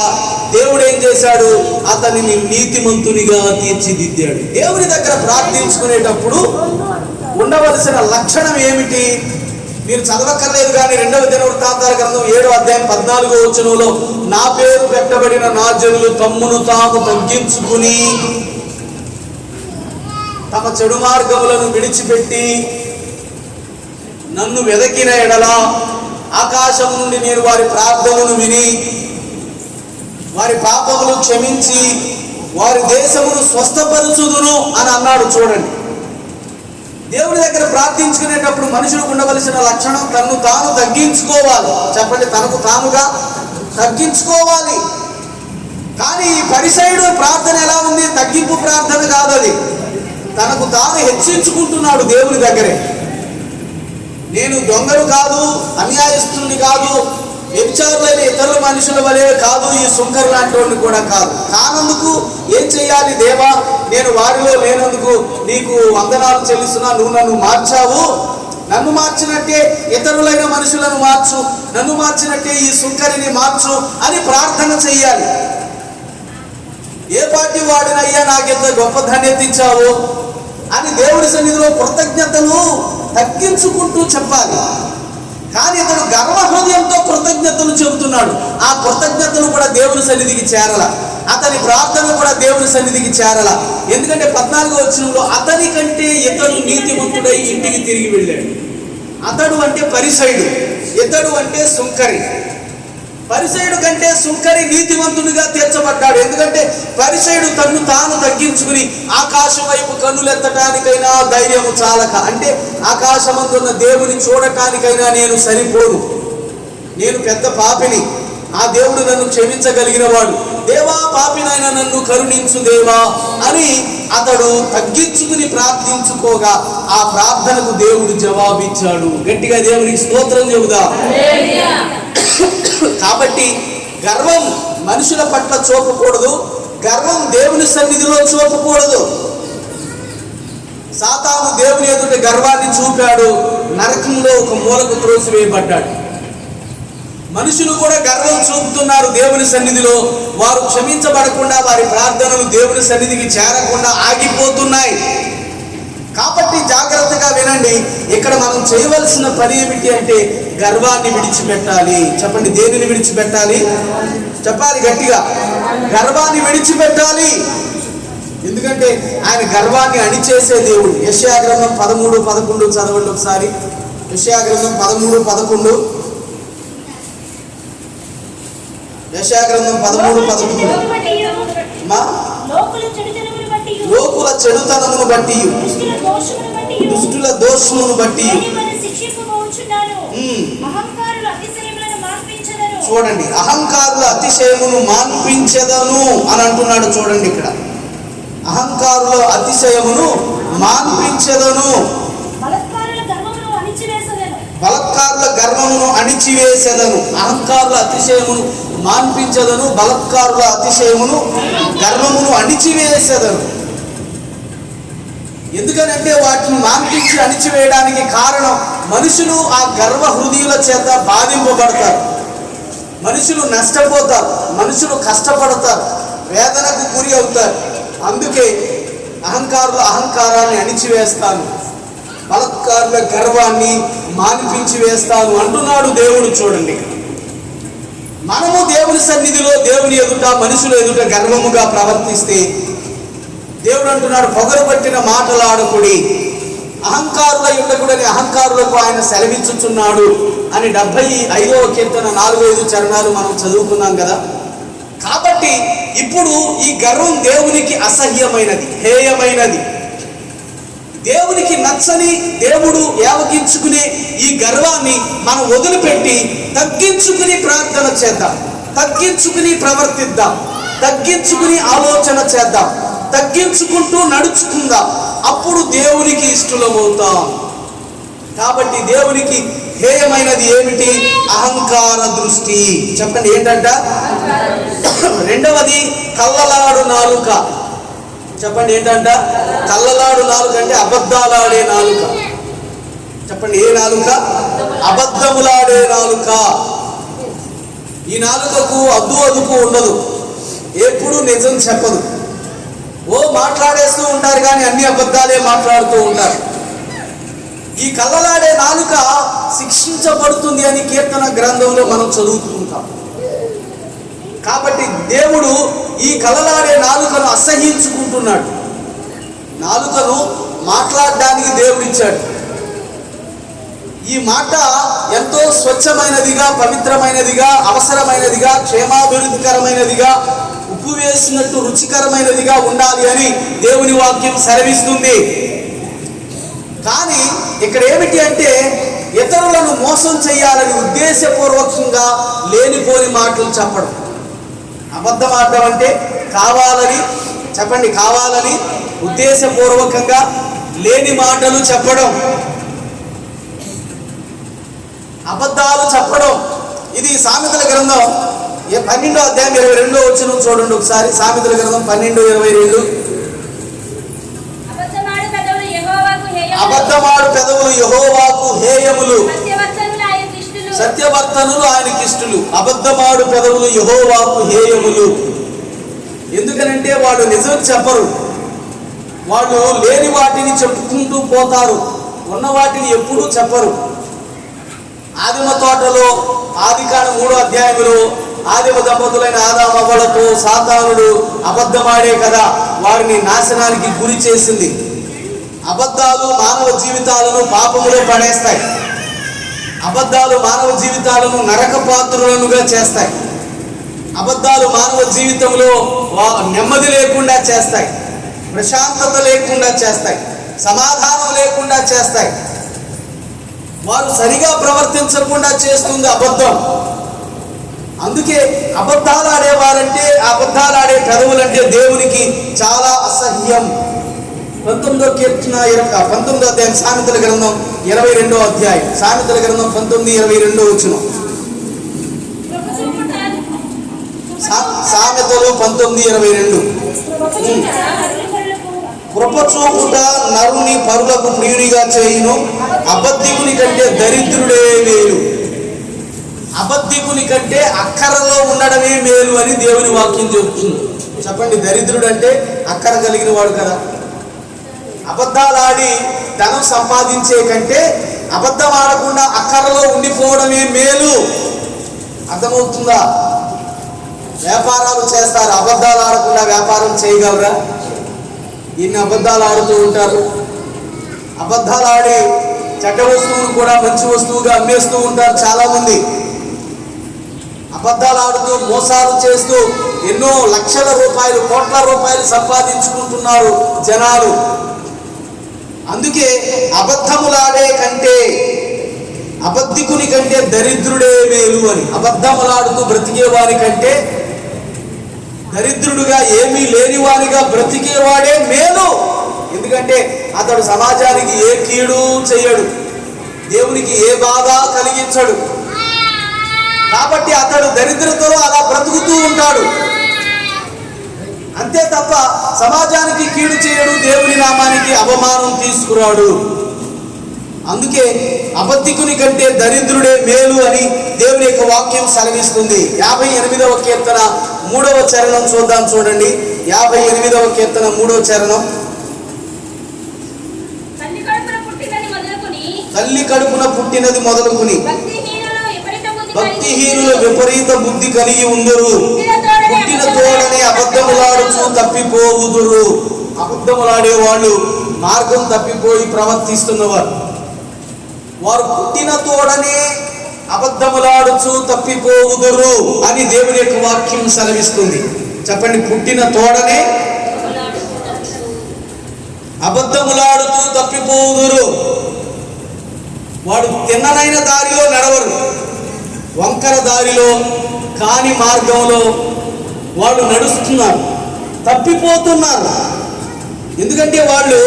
దేవుడు ఏం చేశాడు? అతనిని నీతిమంతునిగా తీర్చిదిద్దాడు. దేవుని దగ్గర ప్రార్థించుకునేటప్పుడు ఉండవలసిన లక్షణం ఏమిటి? మీరు చదవక్కర్లేదు కానీ 2వ దినవృత్తాంతాల గ్రంథం 7వ అధ్యాయం 14వ వచనంలో, నా పేరు పెట్టబడిన నా జనులు తమ్మును తాము తగ్గించుకుని తమ చెడు మార్గములను విడిచిపెట్టి నన్ను వెదకిన ఎడల ఆకాశం నుండి నేను వారి ప్రార్థనను విని వారి పాపములు క్షమించి వారి దేశమును స్వస్థపరచుదును అని అన్నాడు. చూడండి, దేవుని దగ్గర ప్రార్థించుకునేటప్పుడు మనుషులకు ఉండవలసిన లక్షణం తనను తాను తగ్గించుకోవాలి. చెప్పండి, తనకు తానుగా తగ్గించుకోవాలి. కానీ ఈ పరిసైడు ప్రార్థన ఎలా ఉంది? తగ్గింపు ప్రార్థన కాదు అది. తనకు తాను హెచ్చించుకుంటున్నాడు దేవుని దగ్గరే. నేను దొంగలు కాదు, అన్యాయస్తుని కాదు, వ్యభిచారులైన ఇతరుల మనుషుల వలె కాదు, ఈ సుంకరు లాంటి వాడిని కూడా కాదు. కానందుకు ఏం చేయాలి? దేవా, నేను వారిలో లేనందుకు నీకు వందనాలు చెల్లిస్తున్నా. నువ్వు నన్ను మార్చావు. నన్ను మార్చినట్టే ఇతరులైన మనుషులను మార్చు, నన్ను మార్చినట్టే ఈ సుంకరిని మార్చు అని ప్రార్థన చెయ్యాలి. ఏ పార్టీ వాడినయ్యా నాకెంత గొప్ప ధన్యత ఇచ్చావు అని దేవుడి సన్నిధిలో కృతజ్ఞతలు తగ్గించుకుంటూ చెప్పాలి. కానీ ఇతడు గర్వ హృదయంతో కృతజ్ఞతలు చెబుతున్నాడు. ఆ కృతజ్ఞతలు కూడా దేవుని సన్నిధికి చేరల, అతని ప్రార్థన కూడా దేవుని సన్నిధికి చేరల. ఎందుకంటే 14వ వచనంలో అతని కంటే ఇతడు నీతిమంతుడై ఇంటికి తిరిగి వెళ్ళాడు. అతడు అంటే పరిసయుడు, ఇతడు అంటే సుంకరి. పరిసయుడు కంటే సుంకరి నీతిమంతుడిగా తీర్చబడ్డాడు. ఎందుకంటే పరిసయుడు తన్ను తాను తగ్గించుకుని ఆకాశం వైపు కన్నులెత్తటానికైనా ధైర్యము చాలక, అంటే ఆకాశమందున్న దేవుని చూడటానికైనా నేను సరిపోను, నేను పెద్ద పాపిని, ఆ దేవుడు నన్ను క్షమించగలిగిన వాడు, దేవా పాపినైనా నన్ను కరుణించు దేవా అని అతడు తగ్గించుకుని ప్రార్థించుకోగా ఆ ప్రార్థనకు దేవుడు జవాబిచ్చాడు. గట్టిగా దేవునికి స్తోత్రం చెబుదా. కాబట్టి గర్వం మనుషుల పట్ల చూపకూడదు, గర్వం దేవుని సన్నిధిలో చూపకూడదు. సాతాను దేవుని ఎదుట గర్వాన్ని చూపాడు, నరకంలో ఒక మూలకు త్రోసివేయబడ్డాడు. మనుషులు కూడా గర్వం చూపుతున్నారు దేవుని సన్నిధిలో. వారు క్షమించబడకుండా వారి ప్రార్థనలు దేవుని సన్నిధికి చేరకుండా ఆగిపోతున్నాయి. కాబట్టి జాగ్రత్తగా వినండి. ఇక్కడ మనం చేయవలసిన పని ఏమిటి అంటే గర్వాన్ని విడిచిపెట్టాలి. చెప్పండి, దేనిని విడిచిపెట్టాలి? చెప్పాలి గట్టిగా, గర్వాన్ని విడిచిపెట్టాలి. ఎందుకంటే ఆయన గర్వాన్ని అణిచేసే దేవుడు. యెషయా గ్రంథం 13:11 చదవండి ఒకసారి. యెషయా గ్రంథం 13:11. యెషయా గ్రంథం 13:11. లోకుల చెడుతనమును బట్టి దుష్టుల దోషమును బట్టి. చూడండి, అహంకారుల అతిశయమును మాన్పించెదను అని అంటున్నాడు. చూడండి, ఇక్కడ అహంకారుల అతిశయమును మాన్పించెదను, బలత్కారుల గర్వమును అణిచివేసెదను. అహంకారుల అతిశయమును మాన్పించెదను, బలత్కారుల అతిశయమును గర్వమును అణిచివేసెదను. ఎందుకనంటే వాటిని మాన్పించి అణిచివేయడానికి కారణం మనుషులు ఆ గర్వ హృదయుల చేత బాధింపబడతారు, మనుషులు నష్టపోతారు, మనుషులు కష్టపడతారు, వేదనకు గురి అవుతారు. అందుకే అహంకారుల అహంకారాన్ని అణిచివేస్తాను, బలత్కారుల గర్వాన్ని మాన్పించి వేస్తాను అంటున్నాడు దేవుడు. చూడండి, మనము దేవుని సన్నిధిలో దేవుని ఎదుట మనుషుల ఎదుట గర్వముగా ప్రవర్తిస్తే దేవుడు అంటున్నాడు, పొగరు పట్టిన మాటలాడకుడి, అహంకారుల యుద్ధకుడని అహంకారులకు ఆయన సెలవిచ్చుచున్నాడు అని 75వ కీర్తన 4-5 చరణాలు మనం చదువుకున్నాం కదా. కాబట్టి ఇప్పుడు ఈ గర్వం దేవునికి అసహ్యమైనది, హేయమైనది. దేవునికి నచ్చని, దేవుడు యావగించుకునే ఈ గర్వాన్ని మనం వదిలిపెట్టి తగ్గించుకుని ప్రార్థన చేద్దాం, తగ్గించుకుని ప్రవర్తిద్దాం, తగ్గించుకుని ఆలోచన చేద్దాం, తగ్గించుకుంటూ నడుచుకుందాం. అప్పుడు దేవునికి ఇష్టలమవుతాం. కాబట్టి దేవునికి హేయమైనది ఏమిటి? అహంకార దృష్టి. చెప్పండి ఏంటంట? రెండవది కళ్ళలాడు నాలుక. చెప్పండి ఏంటంట? కళ్ళలాడు నాలుక అంటే అబద్ధాలాడే నాలుక. చెప్పండి ఏ నాలుక? అబద్ధములాడే నాలుక. ఈ నాలుకకు అద్దు అదుపు ఉండదు, ఎప్పుడు నిజం చెప్పదు. మాట్లాడేస్తూ ఉంటారు కానీ అన్ని అబద్ధాలే మాట్లాడుతూ ఉంటారు. ఈ కళ్ళలాడే నాలుక శిక్షించబడుతుంది అని కీర్తన గ్రంథంలో మనం చదువుతూ ఉంటాం. కాబట్టి దేవుడు ఈ కళ్ళలాడే నాలుకను అసహ్యించుకుంటున్నాడు. నాలుకను మాట్లాడడానికి దేవుడిచ్చాడు. ఈ మాట ఎంతో స్వచ్ఛమైనదిగా, పవిత్రమైనదిగా, అవసరమైనదిగా, క్షేమాభివృద్ధికరమైనదిగా, ఉప్పు వేసినట్టు రుచికరమైనదిగా ఉండాలి అని దేవుని వాక్యం సెలవిస్తుంది. కానీ ఇక్కడ ఏమిటి అంటే ఇతరులను మోసం చేయాలని ఉద్దేశపూర్వకంగా లేనిపోని మాటలు చెప్పడం. అబద్ధం ఆడడం అంటే కావాలని, చెప్పండి, కావాలని ఉద్దేశపూర్వకంగా లేని మాటలు చెప్పడం, అబద్ధాలు చెప్పడం. ఇది సామెతల గ్రంథం 12వ అధ్యాయం 22వ వచనం చూడండి ఒకసారి. సామెతల గ్రంథం 12:22. అబద్ధమాడు పెదవులు యెహోవాకు హేయములు, సత్యవర్తనులు ఆయనకిష్టులు. అబద్ధమాడు పెదవులు యెహోవాకు హేయములు. ఎందుకనంటే వాళ్ళు నిజం చెప్పరు, వాళ్ళు లేని వాటిని చెప్పుకుంటూ పోతారు, ఉన్న వాటిని ఎప్పుడూ చెప్పరు. ఆదిమ తోటలో ఆదికాండం 3వ అధ్యాయంలో ఆదిమ దంపతులైన ఆదాము అవ్వలతో సాతానుడు అబద్ధమాడే కదా వారిని నాశనానికి గురి చేసింది. అబద్ధాలు మానవ జీవితాలను పాపములో పడేస్తాయి. అబద్ధాలు మానవ జీవితాలను నరకపాత్రులనుగా చేస్తాయి. అబద్ధాలు మానవ జీవితంలో నెమ్మది లేకుండా చేస్తాయి, ప్రశాంతత లేకుండా చేస్తాయి, సమాధానం లేకుండా చేస్తాయి. వారు సరిగా ప్రవర్తించకుండా చేస్తుంది అబద్ధం. అందుకే అబద్ధాలు ఆడేవారంటే, అబద్ధాలు ఆడే పెదవులంటే దేవునికి చాలా అసహ్యం. 19వ కీర్తన 19వ అధ్యాయం సామెతల గ్రంథం 22వ అధ్యాయం. సామెతల గ్రంథం 19:22 వచనం. సామెతలు 19:22. కృపచూపుట నరుని పరులకు ప్రియునిగా చేయును, అబద్ధికుని కంటే దరిద్రుడే మేలు. అబద్ధికుని కంటే అక్కరలో ఉండడమే మేలు అని దేవుని వాక్యం చెబుతుంది. చెప్పండి, దరిద్రుడు అంటే అక్కర కలిగిన వాడు కదా. అబద్ధాలు ఆడి ధనం సంపాదించే కంటే అబద్ధం ఆడకుండా అక్కరలో ఉండిపోవడమే మేలు. అర్థమవుతుందా? వ్యాపారాలు చేస్తారు, అబద్ధాలు ఆడకుండా వ్యాపారం చేయగలరా? ఇన్ని అబద్ధాలు ఆడుతూ ఉంటారు. అబద్ధాలు ఆడి చెడ్డ వస్తువును కూడా మంచి వస్తువుగా అమ్మేస్తూ ఉంటారు చాలామంది. అబద్ధాలు ఆడుతూ మోసాలు చేస్తూ ఎన్నో లక్షల రూపాయలు, కోట్ల రూపాయలు సంపాదించుకుంటున్నారు జనాలు. అందుకే అబద్ధములాడే కంటే, అబద్ధికుని కంటే దరిద్రుడే మేలు అని. అబద్ధములాడుతూ బ్రతికేవాని కంటే దరిద్రుడుగా, ఏమీ లేనివానిగా బ్రతికేవాడే మేలు. ఎందుకంటే అతడు సమాజానికి ఏ కీడు చేయడు, దేవునికి ఏ బాధ కలిగించడు. కాబట్టి అతడు దరిద్రతలో అలా బ్రతుకుతూ ఉంటాడు, అంతే తప్ప సమాజానికి కీడు చేయడు, దేవుని నామానికి అవమానం తీసుకురాడు. అందుకే అబద్ధికుని కంటే దరిద్రుడే మేలు అని దేవుని యొక్క వాక్యం సెలవిస్తుంది. 58వ కీర్తన 3వ చరణం చూద్దాం, చూడండి. 58వ కీర్తన 3వ చరణం. తల్లి కడుపున పుట్టినది మొదలుకుని భక్తిహీనులు విపరీత బుద్ధి కలిగి ఉందరు, పుట్టిన తోడనే అబద్ధములాడుచు తప్పిపోవుదురు. అబద్ధములాడే వాళ్ళు మార్గం తప్పిపోయి ప్రవర్తిస్తున్నవారు. వారు పుట్టిన తోడనే అబద్ధములాడుచు తప్పిపోవుదురు అని దేవుని యొక్క వాక్యం సెలవిస్తుంది. చెప్పండి, పుట్టిన తోడనే అబద్ధములాడుతూ తప్పిపోవుదురు. వాడు తిన్ననైన దారిలో నడవరు, వంకర దారిలో కాని మార్గంలో వాళ్ళు నడుస్తున్నారు, తప్పిపోతున్నారు. ఎందుకంటే వాళ్ళు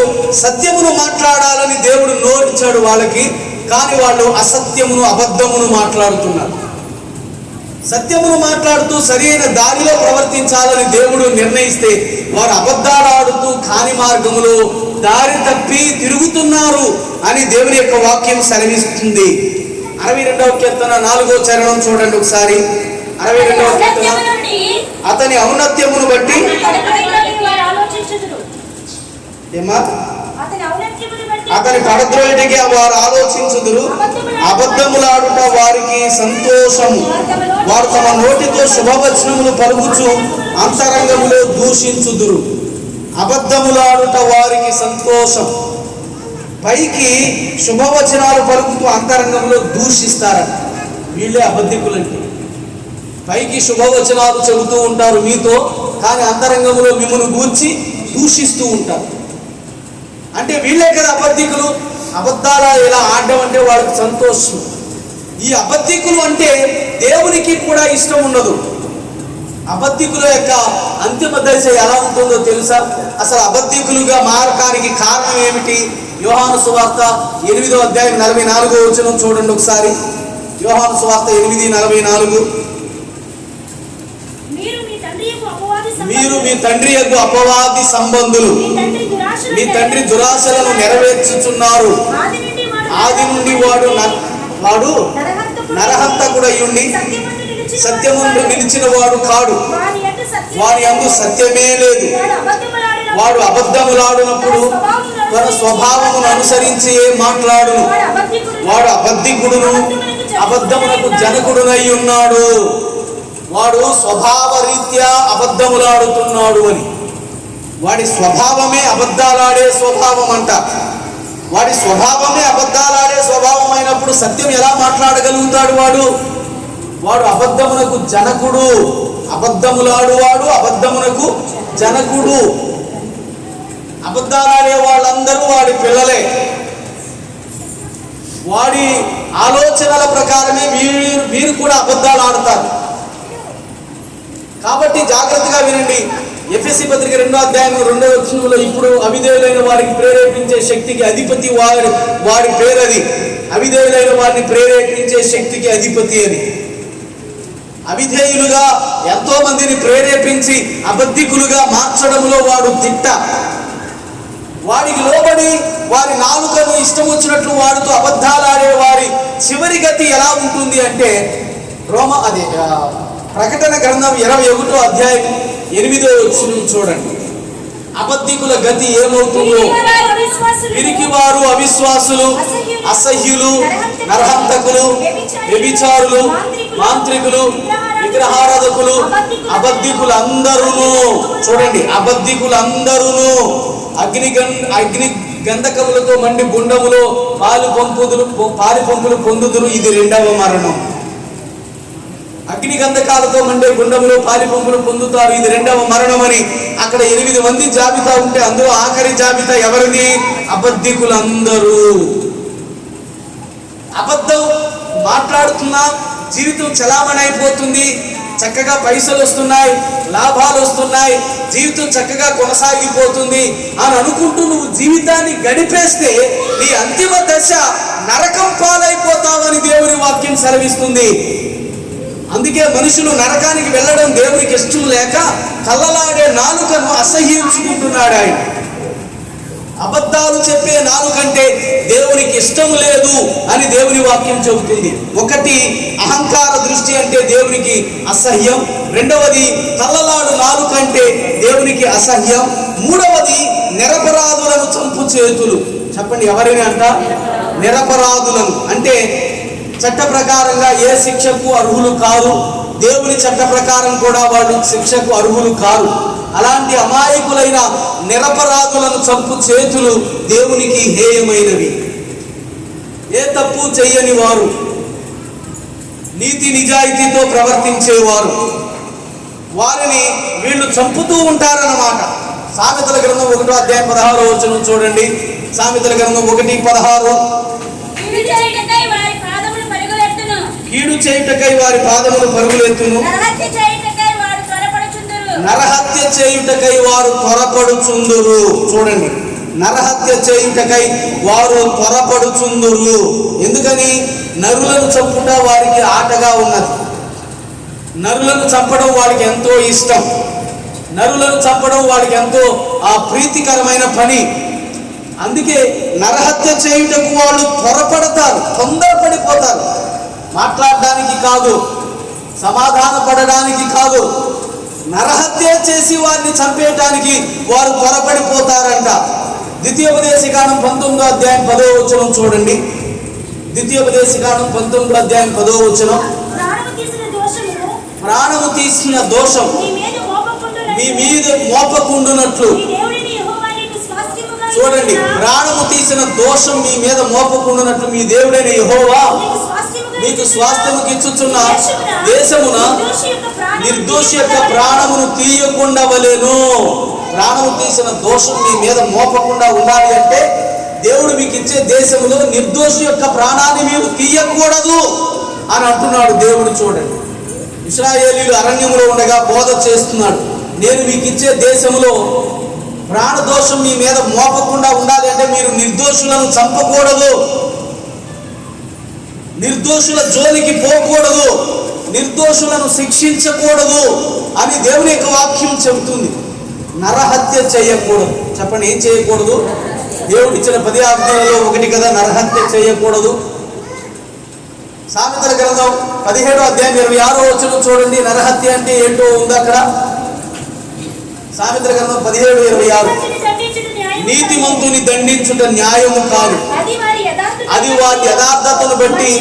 సత్యమును మాట్లాడాలని దేవుడు నోటిచ్చాడు వాళ్ళకి, కానీ వాళ్ళు అసత్యమును అబద్ధమును మాట్లాడుతున్నారు. సత్యమును మాట్లాడుతూ సరైన దారిలో ప్రవర్తించాలని దేవుడు నిర్ణయిస్తే వారు అబద్ధాలు ఆడుతూ కాని మార్గములో దారి తప్పి తిరుగుతున్నారు అని దేవుని యొక్క వాక్యం సెలవిస్తుంది. 62వ కీర్తన 4వ చరణం చూడండి ఒకసారి. 62వ కీర్తన, అతని ఔన్నత్యమును బట్టి ఏమా అతని పడద్రోయుడికి వారు ఆలోచించుదురు. అబద్ధములాడుట వారికి సంతోషము. వారు తమ నోటితో శుభవచనములు పలుకుచు అంతరంగములో దూషించుదురు. అబద్ధములాడుట వారికి సంతోషం. పైకి శుభవచనాలు పలుకుతూ అంతరంగంలో దూషిస్తారట. వీళ్ళే అబద్ధికులంటే. పైకి శుభవచనాలు చెబుతూ ఉంటారు మీతో, కానీ అంతరంగంలో మిమ్మల్ని గూర్చి దూషిస్తూ ఉంటారు. అంటే వీళ్ళే కదా అబద్ధికులు. అబద్ధాల ఇలా ఆడడం అంటే వాళ్ళకి సంతోషం. ఈ అబద్ధికులు అంటే దేవునికి కూడా ఇష్టం ఉండదు. అబద్ధికుల యొక్క అంతిమ దశ ఎలా ఉంటుందో తెలుసా? అసలు అబద్ధికులుగా మారటానికి కారణం ఏమిటి? యోహాను సువార్త 8వ అధ్యాయం 44వ వచనం చూడండి ఒకసారి. యోహాను సువార్త 8:44. మీరు మీ తండ్రి యొక్క అపవాది సంబంధులు, మీ తండ్రి దురాశలను నెరవేర్చుచున్నారు. ఆది నుండి వాడు నరహంతకుడయ్యుండి సత్యమందు నిలిచిన వాడు కాడు. వారి యందు సత్యమే లేదు. వాడు అబద్ధములాడినప్పుడు తన స్వభావమును అనుసరించి మాట్లాడును. వాడు అబద్ధికుడును అబద్ధమునకు జనకుడునై ఉన్నాడు. వాడు స్వభావ రీత్యా అబద్ధములాడుతున్నాడు అని. వాడి స్వభావమే అబద్ధాలాడే స్వభావం అంట. వాడి స్వభావమే అబద్ధాలాడే స్వభావం అయినప్పుడు సత్యం ఎలా మాట్లాడగలుగుతాడు? వాడు అబద్ధమునకు జనకుడు. అబద్ధములాడువాడు అబద్ధమునకు జనకుడు. అబద్ధాలాడే వాళ్ళందరూ వాడి పిల్లలే. వాడి ఆలోచనల ప్రకారమే వీరు కూడా అబద్ధాలు ఆడతారు. కాబట్టి జాగ్రత్తగా వినండి. ఎఫెసీ పత్రిక 2వ అధ్యాయం 2వ వచనంలో ఇప్పుడు అవిధేయులైన వారికి ప్రేరేపించే శక్తికి అధిపతి వాడి పేరది. అవిధేయులైన వారిని ప్రేరేపించే శక్తికి అధిపతి అని. అవిధేయులుగా ఎంతో మందిని ప్రేరేపించి అబద్ధికులుగా మార్చడంలో వాడు తిట్ట. వాడికి లోబడి వారి నాలుకను ఇష్టం వచ్చినట్లు వాడుతూ అబద్ధాలాడే వారి చివరి గతి ఎలా ఉంటుంది అంటే ప్రకటన గ్రంథం 21వ అధ్యాయం 8వ వచనం చూడండి. అబద్ధికుల గతి ఏమవుతుందో. పిరికివారు, అవిశ్వాసులు, అసహ్యులు, నరహంతకులు, వ్యభిచారులు, మాంత్రికులు, విగ్రహారాధకులు, అబద్ధికులందరూ చూడండి, అబద్ధికులందరూ అగ్ని గంధకములతో మండి గుండములో పాలు పంపులు పొందుదురు. ఇది 2వ మరణం. అగ్ని గంధకాలతో మండే గుండములో పాలిపంపులు పొందుతారు. ఇది 2వ మరణం అని అక్కడ 8 మంది జాబితా ఉంటే అందులో ఆఖరి జాబితా ఎవరిది? అబద్ధికులందరూ. అబద్ధం మాట్లాడుతున్నా జీవితం చలామణి అయిపోతుంది, చక్కగా పైసలు వస్తున్నాయి, లాభాలు వస్తున్నాయి, జీవితం చక్కగా కొనసాగిపోతుంది అని అనుకుంటూ నువ్వు జీవితాన్ని గడిపేస్తే నీ అంతిమ దశ నరకం పాలైపోతావని దేవుని వాక్యం సెలవిస్తుంది. అందుకే మనుషులు నరకానికి వెళ్ళడం దేవునికి ఇష్టం లేక కళ్ళలాడే నాలుకను అసహ్యించుకుంటున్నాడు ఆయన. అబద్ధాలు చెప్పే నాలుకంటే దేవునికి ఇష్టం లేదు అని దేవుని వాక్యం చెబుతుంది. ఒకటి అహంకార దృష్టి అంటే దేవునికి అసహ్యం. 2వది కళ్ళలాడు నాలుకంటే దేవునికి అసహ్యం. 3వది నిరపరాధులను చంపు చేతులు. చెప్పండి, ఎవరైనా అంట నిరపరాధులను అంటే చట్ట ప్రకారంగా ఏ శిక్షకు అర్హులు కాదు. దేవుని చట్ట ప్రకారం కూడా వాళ్ళు శిక్షకు అర్హులు కాదు. అలాంటి అమాయకులైన నిరపరాధులను చంపు చేతులు దేవునికి హేయమైనవి. ఏ తప్పు చెయ్యని వారు, నీతి నిజాయితీతో ప్రవర్తించేవారు, వారిని వీళ్ళు చంపుతూ ఉంటారన్నమాట. సామెతల గ్రంథం 1వ అధ్యాయం 16వ వచనం చూడండి. సామెతల గ్రంథం 1:16. కీడు చేయుటకై వారి పాదములు పరుగులెత్తును, నరహత్య చేయుటకై వారు త్వరపడుచుందురు. చూడండి, నరహత్య చేయుటకై వారు త్వరపడుచుందురు. ఎందుకని? నరులను చంపుట వారికి ఆటగా ఉన్నది. నరులను చంపడం వారికి ఎంతో ఇష్టం. నరులను చంపడం వారికి ఎంతో ప్రీతికరమైన పని. అందుకే నరహత్య చేయుటకు వాళ్ళు త్వరపడతారు, తొందరపడిపోతారు. మాట్లాడడానికి కాదు, సమాధాన పడడానికి కాదు, నరహత్య చేసి వారిని చంపేయడానికి వారు త్వరపడిపోతారంట. ద్వితీయోపదేశకాండం 19వ అధ్యాయం 10వ వచనం చూడండి. ద్వితీయోపదేశకాండం 19వ అధ్యాయం 10వ వచనం. ప్రాణము తీసిన దోషం మీ మీద మోపకుండునట్లు. చూడండి, ప్రాణము తీసిన దోషం మీ మీద మోపకుండునట్లు మీ దేవుడైన యెహోవా మీకు స్వాస్థ్యముకి ఇచ్చుచున్న దేశమున నిర్దోషి యొక్క ప్రాణమును తీయకుండా వలెను. ప్రాణము తీసిన దోషం మీ మీద మోపకుండా ఉండాలి అంటే దేవుడు మీకు ఇచ్చే దేశములో నిర్దోషి యొక్క ప్రాణాన్ని మీరు తీయకూడదు అని అంటున్నాడు దేవుడు. చూడండి, ఇశ్రాయేలీయులు అరణ్యములో ఉండగా బోధ చేస్తున్నాడు. నేను మీకు ఇచ్చే దేశములో ప్రాణదోషం మీ మీద మోపకుండా ఉండాలి అంటే మీరు నిర్దోషులను చంపకూడదు, నిర్దోషుల జోలికి పోకూడదు, నిర్దోషులను శిక్షించకూడదు అని దేవుని యొక్క వాక్యం చెబుతుంది. నరహత్య చేయకూడదు. చెప్పండి, ఏం చేయకూడదు? దేవుడు ఇచ్చిన 10 ఆజ్ఞలలో ఒకటి కదా నరహత్య చేయకూడదు. సామెతల గ్రంథం 17వ అధ్యాయం 26వ వచనం చూడండి. నరహత్య అంటే ఏంటో ఉంది అక్కడ. సామెతల గ్రంథం 17:26. నీతిమంతుని దండించుట న్యాయము కాదు, అది వారి యథార్థతను బట్టి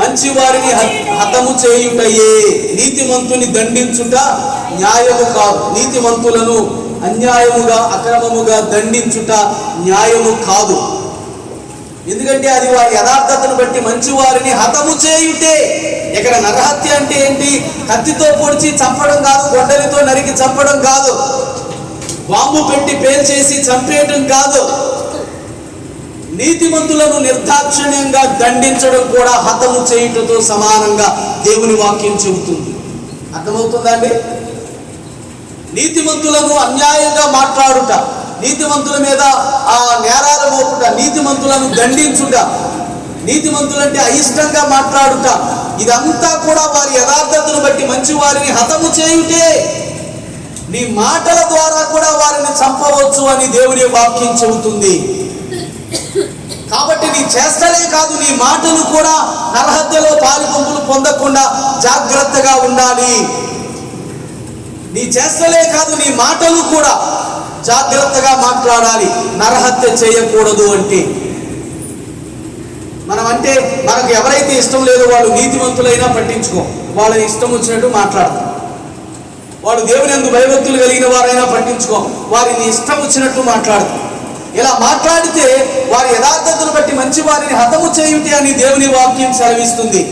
మంచి వారిని హతము చేయుటయే. నీతిమంతుని దండించుట న్యాయము కాదు. నీతిమంతులను అన్యాయముగా అక్రమముగా దండించుట న్యాయము కాదు. ఎందుకంటే అది వారి యథార్థతను బట్టి మంచి వారిని హతము చేయుటే. ఇక్కడ నరహత్య అంటే ఏంటి? కత్తితో పొడిచి చంపడం కాదు, గొడ్డలితో నరికి చంపడం కాదు, బాంబు పెట్టి పేల్చేసి చంపేయడం కాదు. నీతిమంతులను నిర్దాక్షిణ్యంగా దండించడం కూడా హతము చేయుటతో సమానంగా దేవుని వాక్యం చెబుతుంది. అర్థమవుతుందా అండి? నీతిమంతులను అన్యాయంగా మాట్లాడుట, నీతిమంతుల మీద నేరాలు మోపుట, నీతిమంతులను దండించుట, నీతిమంతులంటే అయిష్టంగా మాట్లాడుట, ఇదంతా కూడా వారి యథార్థతను బట్టి మంచి వారిని హతము చేయుటే. నీ మాటల ద్వారా కూడా వారిని చంపవచ్చు అని దేవుని వాక్యం చెబుతుంది. కాబట్టి నీ చేష్టలే కాదు, నీ మాటలు కూడా నరహత్యలో పాలుపంపులు పొందకుండా జాగ్రత్తగా ఉండాలి. నీ చేష్టలే కాదు, నీ మాటలు కూడా జాగ్రత్తగా మాట్లాడాలి. నరహత్య చేయకూడదు అంటే మనకు ఎవరైతే ఇష్టం లేదో వాళ్ళు నీతిమంతులైనా పట్టించుకో, వాళ్ళని ఇష్టం వచ్చినట్టు మాట్లాడతాం. వాడు దేవుని యందు భయభక్తులు కలిగిన వారైనా పట్టించుకో, వారిని ఇష్టం వచ్చినట్టు మాట్లాడతాం. ఇలా మాట్లాడితే వారి యథార్థతను బట్టి మంచి వారిని హతము చేయుటే అని దేవుని వాక్యం సెలవిస్తుంది.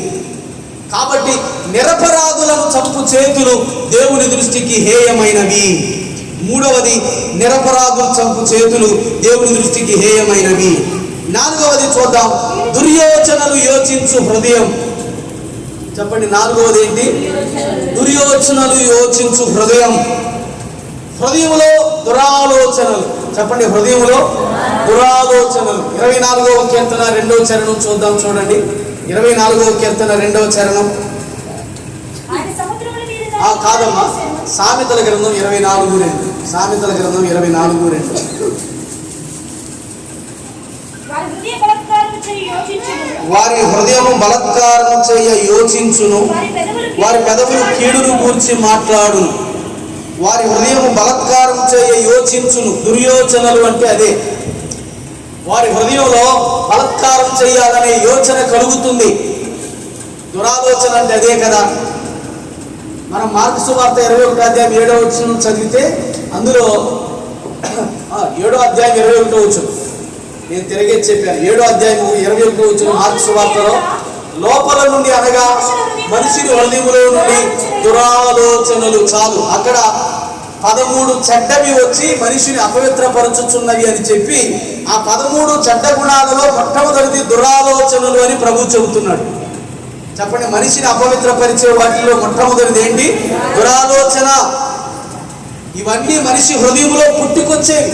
కాబట్టి నిరపరాధులను చంపు చేతులు దేవుని దృష్టికి హేయమైనవి. మూడవది, నిరపరాధులు చంపు చేతులు దేవుని దృష్టికి హేయమైనవి. నాలుగవది చూద్దాం, దుర్యోచనలు యోచించు హృదయం. చెప్పండి, నాలుగవది ఏంటి? దుర్యోచనలు యోచించు హృదయం. హృదయంలో దురాలోచనలు. చెప్పండి, హృదయంలో దురాలోచనలు. 24వ కీర్తన 2వ చరణం చూద్దాం. చూడండి, 24వ కీర్తన 2వ చరణం. కాదమ్మా, సామెతల గ్రంథం 24:2. సామెతల గ్రంథం 24:2. వారి హృదయము బలత్కారము చేయ యోచించును, వారి పెదవులు కీడును గూర్చి మాట్లాడును. వారి హృదయము బలత్కారం చేయ యోచించును. దుర్యోచనలు అంటే అదే. వారి హృదయంలో బలత్కారం చేయాలనే యోచన కలుగుతుంది. దురాలోచన అంటే అదే కదా. మనం మార్కు సువార్త 21వ అధ్యాయం 7వ వచనం చదివితే అందులో 7వ అధ్యాయం 21వ వచనం నేను తిరిగే చెప్పాను. 7వ అధ్యాయం 21వ వచనం మార్కు సువార్తలో, లోపల నుండి అనగా మనిషిని హృదయంలో నుండి దురాలోచనలు. చాలు, అక్కడ 13 చెడ్డవి వచ్చి మనిషిని అపవిత్రపరచుచున్నవి అని చెప్పి ఆ 13 చెడ్డ గుణాలలో మొట్టమొదటిది దురాలోచనలు అని ప్రభు చెబుతున్నాడు. చెప్పండి, మనిషిని అపవిత్రపరిచే వాటిలో మొట్టమొదటిది ఏంటి? దురాలోచన. ఇవన్నీ మనిషి హృదయంలో పుట్టుకొచ్చేవి,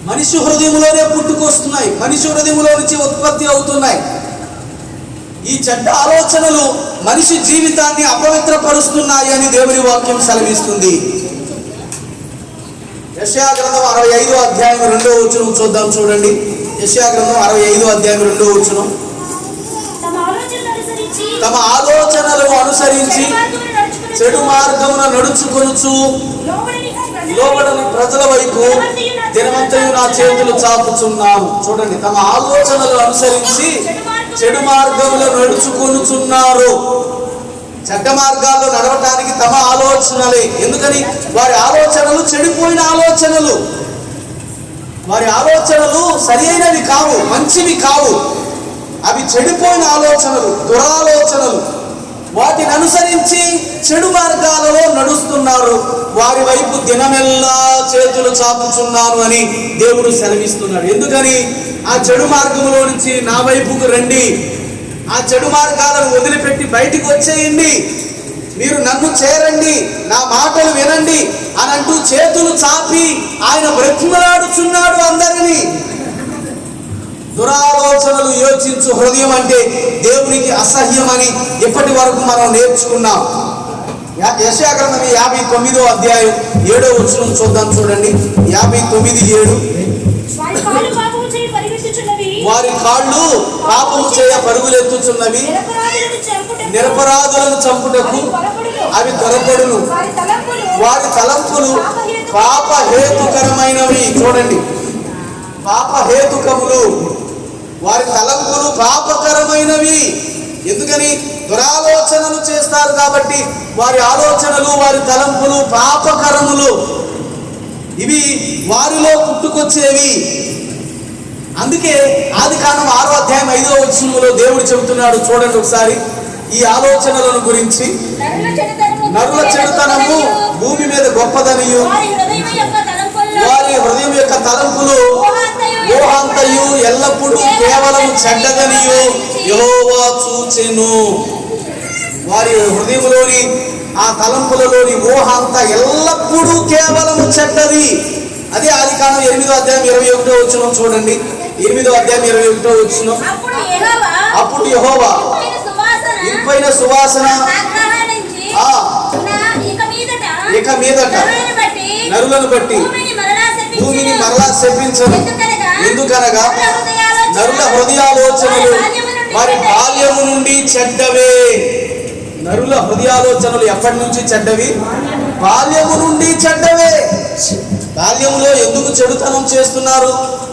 మనిషి హృదయంలోనే పుట్టుకొస్తున్నాయి, మనిషి హృదయంలో నుంచి ఉత్పత్తి అవుతున్నాయి. ఈ చెడ్డ ఆలోచనలు మనిషి జీవితాన్ని అపవిత్రపరుస్తున్నాయి అని దేవుని వాక్యం సెలవిస్తుంది. యెషయా గ్రంథం 65వ అధ్యాయం 2వ వచనం చూద్దాం. చూడండి, యెషయా గ్రంథం 65వ అధ్యాయం 2వ వచనం. తమ ఆలోచనలను అనుసరించి చెడు మార్గమున నడుచుకొనుచు లోబడని ప్రజల వైపు దినమంతయు నా చేతులు చాపుచున్నాను. చూడండి, తమ ఆలోచనలు అనుసరించి చెడు మార్గంలో నడుచుకొనుచున్నారు. చెడ్డ మార్గాల్లో నడవటానికి తమ ఆలోచనలే. ఎందుకని? వారి ఆలోచనలు చెడిపోయిన ఆలోచనలు, వారి ఆలోచనలు సరి అయినవి కావు, మంచివి కావు. అవి చెడిపోయిన ఆలోచనలు, దురాలోచనలు. వాటిని అనుసరించి చెడు మార్గాలలో నడుస్తున్నారు. వారి వైపు దినమెల్లా చేతులు చాపుచున్నాను అని దేవుడు సెలవిస్తున్నాడు. ఎందుకని? ఆ చెడు మార్గంలో నుంచి నా వైపుకు రండి, ఆ చెడు మార్గాలను వదిలిపెట్టి బయటికి వచ్చేయండి, మీరు నన్ను చేరండి, నా మాటలు వినండి అని అంటూ చేతులు చాపి ఆయన బ్రతిమలాడుచున్నాడు అందరినీ. దురాలోచనలు యోచించు హృదయం అంటే దేవునికి అసహ్యమని ఇప్పటి వరకు మనం నేర్చుకున్నాం. యెషయా గ్రంథం 59వ అధ్యాయం 7వ వచనం చూద్దాం. చూడండి, 59:7. వారి కాళ్ళు పాపము చేయ పరుగులెత్తుచున్నవి, నిరపరాధులను చంపుటకు అవి త్వరపడును. వారి తలంపులు పాపహేతుకరమైనవి. చూడండి, పాపహేతుకములు. వారి తలంపులు పాపకరమైనవి. ఎందుకని? దురాలోచనలు చేస్తారు కాబట్టి వారి ఆలోచనలు, వారి తలంపులు పాపకరములు. ఇవి వారిలో పుట్టుకొచ్చేవి. అందుకే ఆదికాండం 6వ అధ్యాయం 5వ వచనంలో దేవుడు చెబుతున్నాడు. చూడండి ఒకసారి ఈ ఆలోచనలను గురించి. నరుల చెడుతనము భూమి మీద గొప్పదనియు, వారి హృదయం యొక్క తలంపులు ఊహంతయు ఎల్లప్పుడూ కేవలం చెడ్డదనియు యెహోవా చూచెను. వారి హృదయంలోని ఆ తలంపులలోని ఊహ అంతా ఎల్లప్పుడూ కేవలము చెడ్డది. అదే ఆదికాండం 8వ అధ్యాయం 21వ వచనం. చూడండి, 8వ అధ్యాయం 21వ వచనం. అప్పుడు యెహోవా ఇంపైన సువాసన ఇక మీదట నరులను బట్టి భూమిని మరలా శపించను. ఎందుకనగా నరుల హృదయాలోచనలు వారి బాల్యము నుండి చెడ్డవే. నరుల హృదయాలోచనలు ఎప్పటి నుంచి చెడ్డవి? బాల్యము నుండి చెడ్డవే. బాల్యంలో ఎందుకు చెడుతనం చేస్తున్నారు?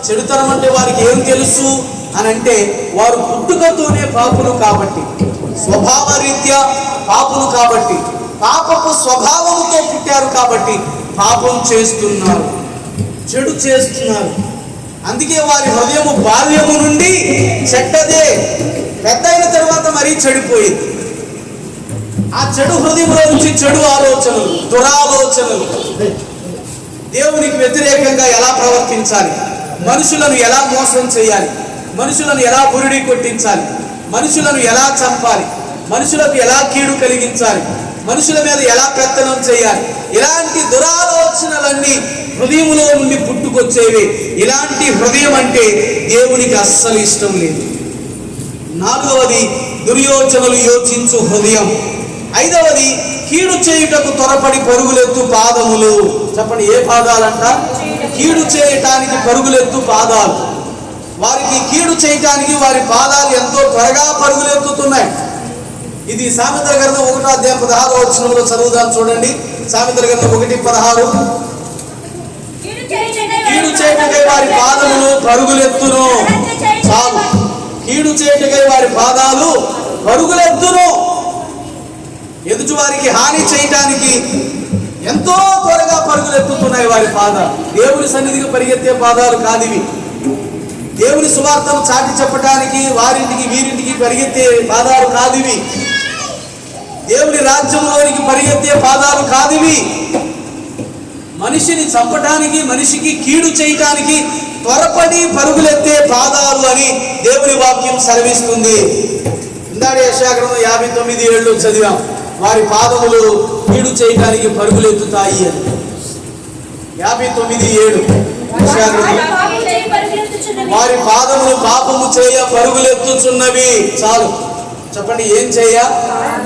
చెడుతనం అంటే వారికి ఏం తెలుసు అని అంటే, వారు పుట్టుకతోనే పాపులు కాబట్టి, స్వభావ రీత్యా పాపులు కాబట్టి, పాపపు స్వభావంతో పుట్టారు కాబట్టి పాపం చేస్తున్నారు, చెడు చేస్తున్నారు. అందుకే వారి హృదయము బాల్యము నుండి చెడ్డదే. పెద్ద అయిన తర్వాత మరీ చెడిపోయింది. ఆ చెడు హృదయంలో నుంచి చెడు ఆలోచనలు, దురాలోచనలు, దేవునికి వ్యతిరేకంగా ఎలా ప్రవర్తించాలి, మనుషులను ఎలా మోసం చేయాలి, మనుషులను ఎలా బురిడి కొట్టించాలి, మనుషులను ఎలా చంపాలి, మనుషులకు ఎలా కీడు కలిగించాలి, మనుషుల మీద ఎలా పెత్తనం చేయాలి, ఇలాంటి దురాలోచనలన్నీ హృదయంలో నుండి పుట్టుకొచ్చేవి. ఇలాంటి హృదయం అంటే దేవునికి అస్సలు ఇష్టం లేదు. 4వది దుర్యోచనలు యోచించు హృదయం. 5వది కీడు చేయుటకు త్వరపడి పరుగులెత్తు పాదములు. చెప్పండి, ఏ పాదాలంట? కీడు చేయటానికి పరుగులెత్తు పాదాలు. వారికి కీడు చేయటానికి వారి పాదాలు ఎంతో త్వరగా పరుగులెత్తుతున్నాయి. ఇది సామెతల గ్రంథం 1వ అధ్యాయం 16వ వచనంలో చదువుదాం. చూడండి, సామెతల గ్రంథం 1:16. కీడు చేయటకై వారి పాదములు పరుగులెత్తును. చాలు, కీడు చేయటకై వారి పాదాలు పరుగులెత్తును. ఎదుటి వారికి హాని చేయటానికి ఎంతో త్వరగా పరుగులెత్తుతున్నాయి వారి పాదాలు. దేవుని సన్నిధికి పరిగెత్తే పాదాలు కాదివి. దేవుని సువార్తను చాటి చెప్పటానికి వారింటికి వీరింటికి పరిగెత్తే పాదాలు కాదివి. దేవుని రాజ్యంలోనికి పరిగెత్తే పాదాలు కాదివి. మనిషిని చంపడానికి, మనిషికి కీడు చేయటానికి త్వరపడి పరుగులెత్తే పాదాలు అని దేవుని వాక్యం సెలవిస్తుంది. ఇందాక యెషయా గ్రంథం 59:7 చదివాం. వారి పాదములు కీడు చేయటానికి పరుగులెత్తుతాయి అని. 59:7 యెషయా గ్రంథం. వారి పాదములు పాపము చేయ పరుగులెత్తుచున్నవి. చాలు చెప్పండి, ఏం చేయ?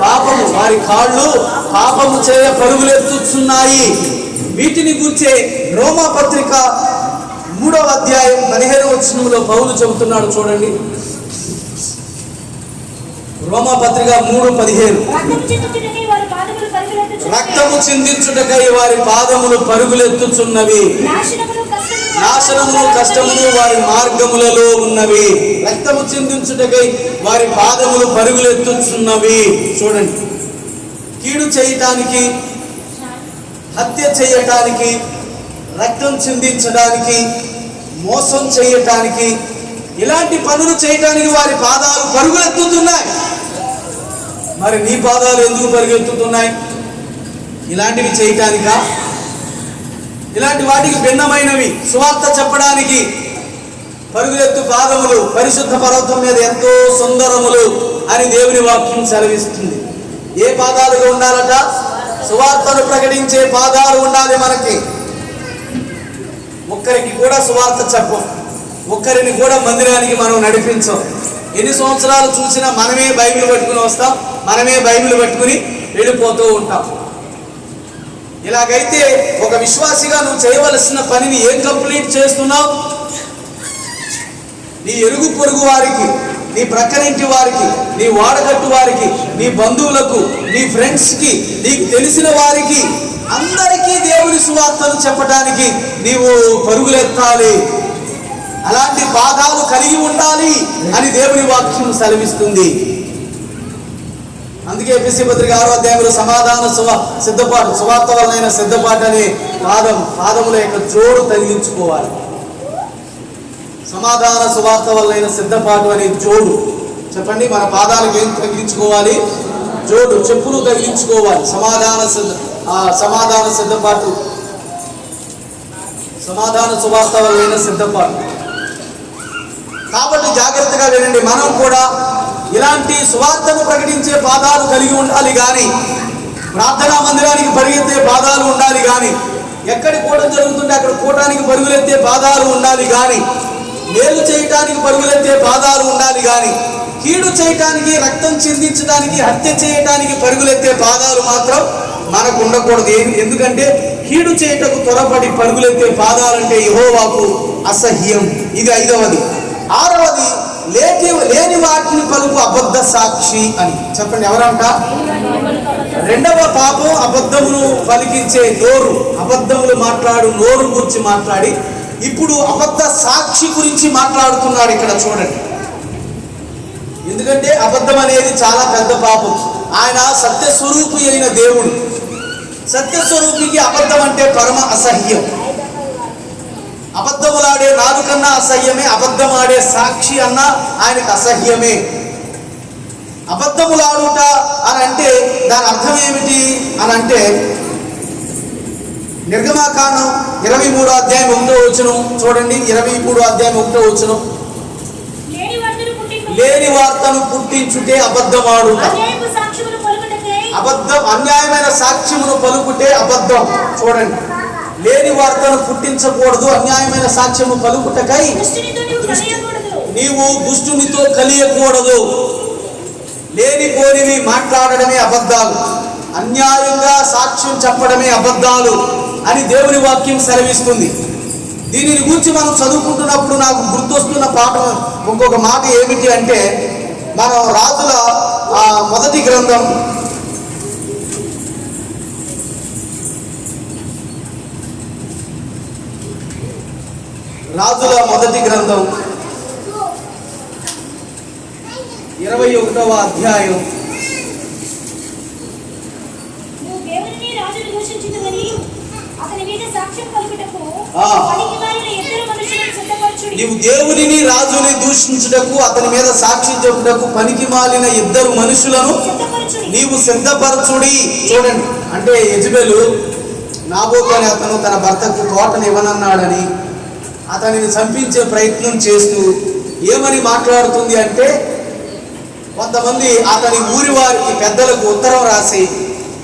పాపము. వారి కాళ్ళు పాపము చేయ పరుగులెత్తుచున్నాయి. వీటిని గురించే రోమా పత్రిక 3వ అధ్యాయం 15వ వచనంలో పౌలు చెబుతున్నాడు. చూడండి, రోమా పత్రిక 3:15. రక్తము చిందించుటకై వారి పాదములు పరుగులెత్తుచున్నవి, నాశనమును కష్టమును వారి మార్గములలో ఉన్నవి. రక్తము చిందించుటకై వారి పాదములు పరుగులెత్తుచున్నవి. చూడండి, కీడు చేయటానికి, హత్య చేయటానికి, రక్తం చిందించడానికి, మోసం చేయటానికి, ఇలాంటి పనులు చేయటానికి వారి పాదాలు పరుగులెత్తుతున్నాయి. మరి నీ పాదాలు ఎందుకు పరుగులెత్తుతున్నాయి? ఇలాంటివి చేయటానికా? ఇలాంటి వాటికి భిన్నమైనవి సువార్త చెప్పడానికి పరుగులెత్తు పాదములు పరిశుద్ధ పర్వతం మీద ఎంతో సుందరములు అని దేవుని వాక్యం సెలవిస్తుంది. ఏ పాదాలుగా ఉండాలట? సువార్తను ప్రకటించే పాదాలు ఉండాలి మనకి. ఒక్కరికి కూడా సువార్త చెప్పం, ఒక్కరిని కూడా మందిరానికి మనం నడిపించం. ఎన్ని సంవత్సరాలు చూసినా మనమే బైబిల్ పట్టుకుని వస్తాం, మనమే బైబిల్ పట్టుకుని వెళ్ళిపోతూ ఉంటాం. ఇలాగైతే ఒక విశ్వాసిగా నువ్వు చేయవలసిన పనిని ఏం కంప్లీట్ చేస్తున్నావు? నీ ఎరుగు పొరుగు వారికి, నీ ప్రక్కనింటి వారికి, నీ వాడగట్టు వారికి, నీ బంధువులకు, నీ ఫ్రెండ్స్కి, నీకు తెలిసిన వారికి, అందరికీ దేవుని సువార్తను చెప్పడానికి నీవు పరుగులెత్తాలి. అలాంటి పాదాలు కలిగి ఉండాలి అని దేవుని వాక్యం సెలవిస్తుంది. అందుకే ఎఫెసీ పత్రిక 6వ అధ్యాయంలో సమాధాన సిద్ధపాటు, సువార్త వలన సిద్ధపాటు అనే పాదముల యొక్క జోడు తగిలించుకోవాలి. సమాధాన సువార్త వలన సిద్ధపాటు అనే జోడు. చెప్పండి, మన పాదాలకు ఏం తగిలించుకోవాలి? జోడు, చెప్పులు తగిలించుకోవాలి. సమాధాన సిద్ధపాటు, సమాధాన సువార్త వలన సిద్ధపాటు. కాబట్టి జాగ్రత్తగా వినండి, మనం కూడా ఇలాంటి సువార్తను ప్రకటించే పాదాలు కలిగి ఉండాలి. కానీ ప్రార్థనా మందిరానికి పరిగెత్తే పాదాలు ఉండాలి. కానీ ఎక్కడి కూటం జరుగుతుంటే అక్కడ కూటానికి పరుగులెత్తే పాదాలు ఉండాలి. కానీ మేలు చేయటానికి పరుగులెత్తే పాదాలు ఉండాలి. కానీ కీడు చేయటానికి, రక్తం చిందించడానికి, హత్య చేయటానికి పరుగులెత్తే పాదాలు మాత్రం మనకు ఉండకూడదు. ఎందుకంటే కీడు చేయటకు త్వరపడి పరుగులెత్తే పాదాలంటే యెహోవాకు అసహ్యం. ఇది 5వది. 6వది, లేని వాటిని పలుకు అబద్ధ సాక్షి అని. చెప్పండి, ఎవరంట? 2వ పాపం అబద్ధమును పలికించే నోరు. అబద్ధములు మాట్లాడు నోరు గురించి మాట్లాడి ఇప్పుడు అబద్ధ సాక్షి గురించి మాట్లాడుతున్నాడు ఇక్కడ. చూడండి, ఎందుకంటే అబద్ధం అనేది చాలా పెద్ద పాపం. ఆయన సత్యస్వరూపి అయిన దేవుడు. సత్యస్వరూపికి అబద్ధం అంటే పరమ అసహ్యం. అబద్ధములాడే నాలుకన్నా అసహ్యమే, అబద్ధమాడే సాక్షి అన్నా ఆయనకు అసహ్యమే. అబద్ధములాడుట అని అంటే దాని అర్థం ఏమిటి అని అంటే, నిర్గమాకాండం 23వ అధ్యాయం 1వ వచనం చూడండి. 23వ అధ్యాయం 1వ వచనం, లేని వార్తను పుట్టించుటే అబద్ధమాడుట. అబద్ధం, అన్యాయమైన సాక్ష్యమును పలుకుటే అబద్ధం. చూడండి, లేని వార్తను పుట్టించకూడదు. అన్యాయమైన సాక్ష్యము పలుకుటకై నీవు దుష్టునితో కలియకూడదు. లేనిపోనివి మాట్లాడడమే అబద్ధాలు, అన్యాయంగా సాక్ష్యం చెప్పడమే అబద్ధాలు అని దేవుని వాక్యం సెలవిస్తుంది. దీనిని గురించి మనం చదువుకుంటున్నప్పుడు నాకు గుర్తొస్తున్న పాఠం ఇంకొక మాట ఏమిటి అంటే, మనం రాజుల మొదటి గ్రంథం రాజుల మొదటి గ్రంథం 21వ అధ్యాయం నీవు దేవునిని రాజుని దూషించుటకు అతని మీద సాక్షి చెప్పుటకు పనికి మాలిన 2 మనుషులను నీవు సిద్ధపరచుడి. చూడండి, అంటే యెజబెలు నాబోతు అనే అతను తన భర్తకు తోటను ఇవ్వనన్నాడని అతనిని చంపించే ప్రయత్నం చేస్తూ ఏమని మాట్లాడుతుంది అంటే, కొంతమంది అతని ఊరి వారికి పెద్దలకు ఉత్తరం రాసి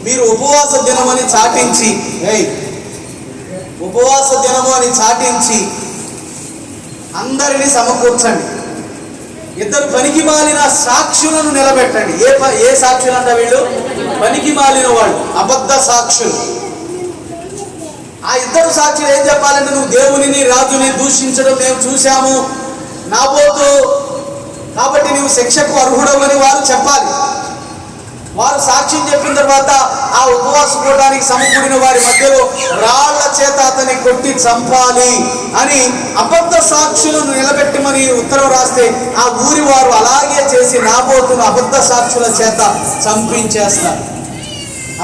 మీరు ఉపవాస దినమని చాటించి ఉపవాస దినము అని చాటించి అందరినీ సమకూర్చండి, ఇద్దరు పనికి మాలిన సాక్షులను నిలబెట్టండి. ఏ సాక్షులు అంట వీళ్ళు? పనికి మాలిన వాళ్ళు, అబద్ధ సాక్షులు. ఆ ఇద్దరు సాక్షులు ఏం చెప్పాలంటే, నువ్వు దేవునిని రాజుని దూషించడం మేము చూశాము నాబోతు, కాబట్టి నువ్వు శిక్షకు అర్హుడవు అని వారు చెప్పాలి. వారు సాక్ష్యం చెప్పిన తర్వాత ఆ ఉపవాస కూటానికి సమకూడిన వారి మధ్యలో రాళ్ల చేత అతన్ని కొట్టి చంపాలి అని అబద్ధ సాక్షులను నిలబెట్టమని ఉత్తరం రాస్తే ఆ ఊరి వారు అలాగే చేసి నాబోతును అబద్ధ సాక్షుల చేత చంపించేస్తారు.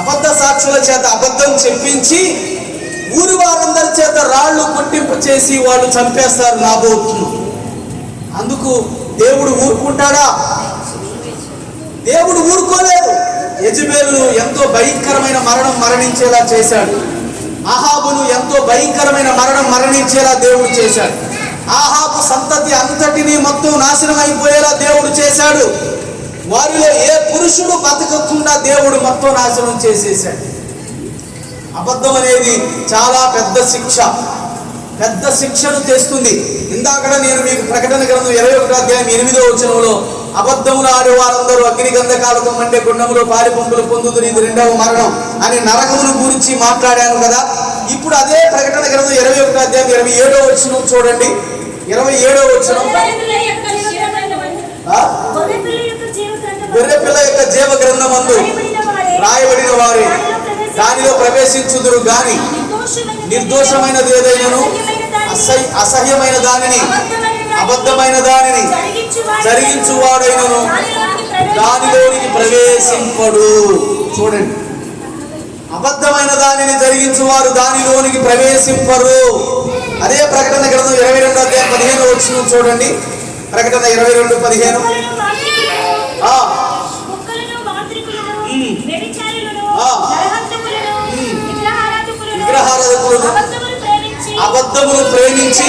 అబద్ధ సాక్షుల చేత అబద్ధం చెప్పించి ఊరి వారందరి చేత రాళ్లు కొట్టింపు చేసి వాళ్ళు చంపేస్తారు నాబోతును. అందుకు దేవుడు ఊరుకుంటాడా? దేవుడు ఊరుకోలేదు. యెజెబెలును ఎంతో భయంకరమైన మరణం మరణించేలా చేశాడు. ఆహాబును ఎంతో భయంకరమైన మరణం మరణించేలా దేవుడు చేశాడు. ఆహాబు సంతతి అంతటినీ మొత్తం నాశనం అయిపోయేలా దేవుడు చేశాడు. వారిలో ఏ పురుషుడు బతకకుండా దేవుడు మొత్తం నాశనం చేసేశాడు. అబద్ధం అనేది చాలా పెద్ద శిక్ష, పెద్ద శిక్షను తెస్తుంది. ఇందాక నేను మీకు ప్రకటన గ్రంథం 21వ అధ్యాయం 8వ వచనంలో అబద్ధములు ఆడే వారందరూ అగ్ని గంధకాలతో మండే గుండములో పారి పంపులు పొందుదురు, ఇది రెండవ మరణం అని నరకమును గురించి మాట్లాడాను కదా. ఇప్పుడు అదే ప్రకటన గ్రంథం 21వ అధ్యాయం 27వ వచనం చూడండి. 27వ వచనం, గొర్రెపిల్ల యొక్క జీవ గ్రంథమందు రాయబడిన వారే దానిలో ప్రవేశించుదురు గాని నిర్దోషమైనది ఏదైనాను అసహ్యమైన దానిని అబద్ధమైన దానిని జరిగించువాడైనను దానిలోనికి ప్రవేశింపడు. చూడండి, అబద్ధమైన దానిని జరిగించువారు దానిలోనికి ప్రవేశింపరు. అదే ప్రకటన గ్రంథం 22వ అధ్యాయం 15వ వచనం చూడండి. ప్రకటన 22:15, విగ్రహారాధకులను అబద్ధమును ప్రేమించి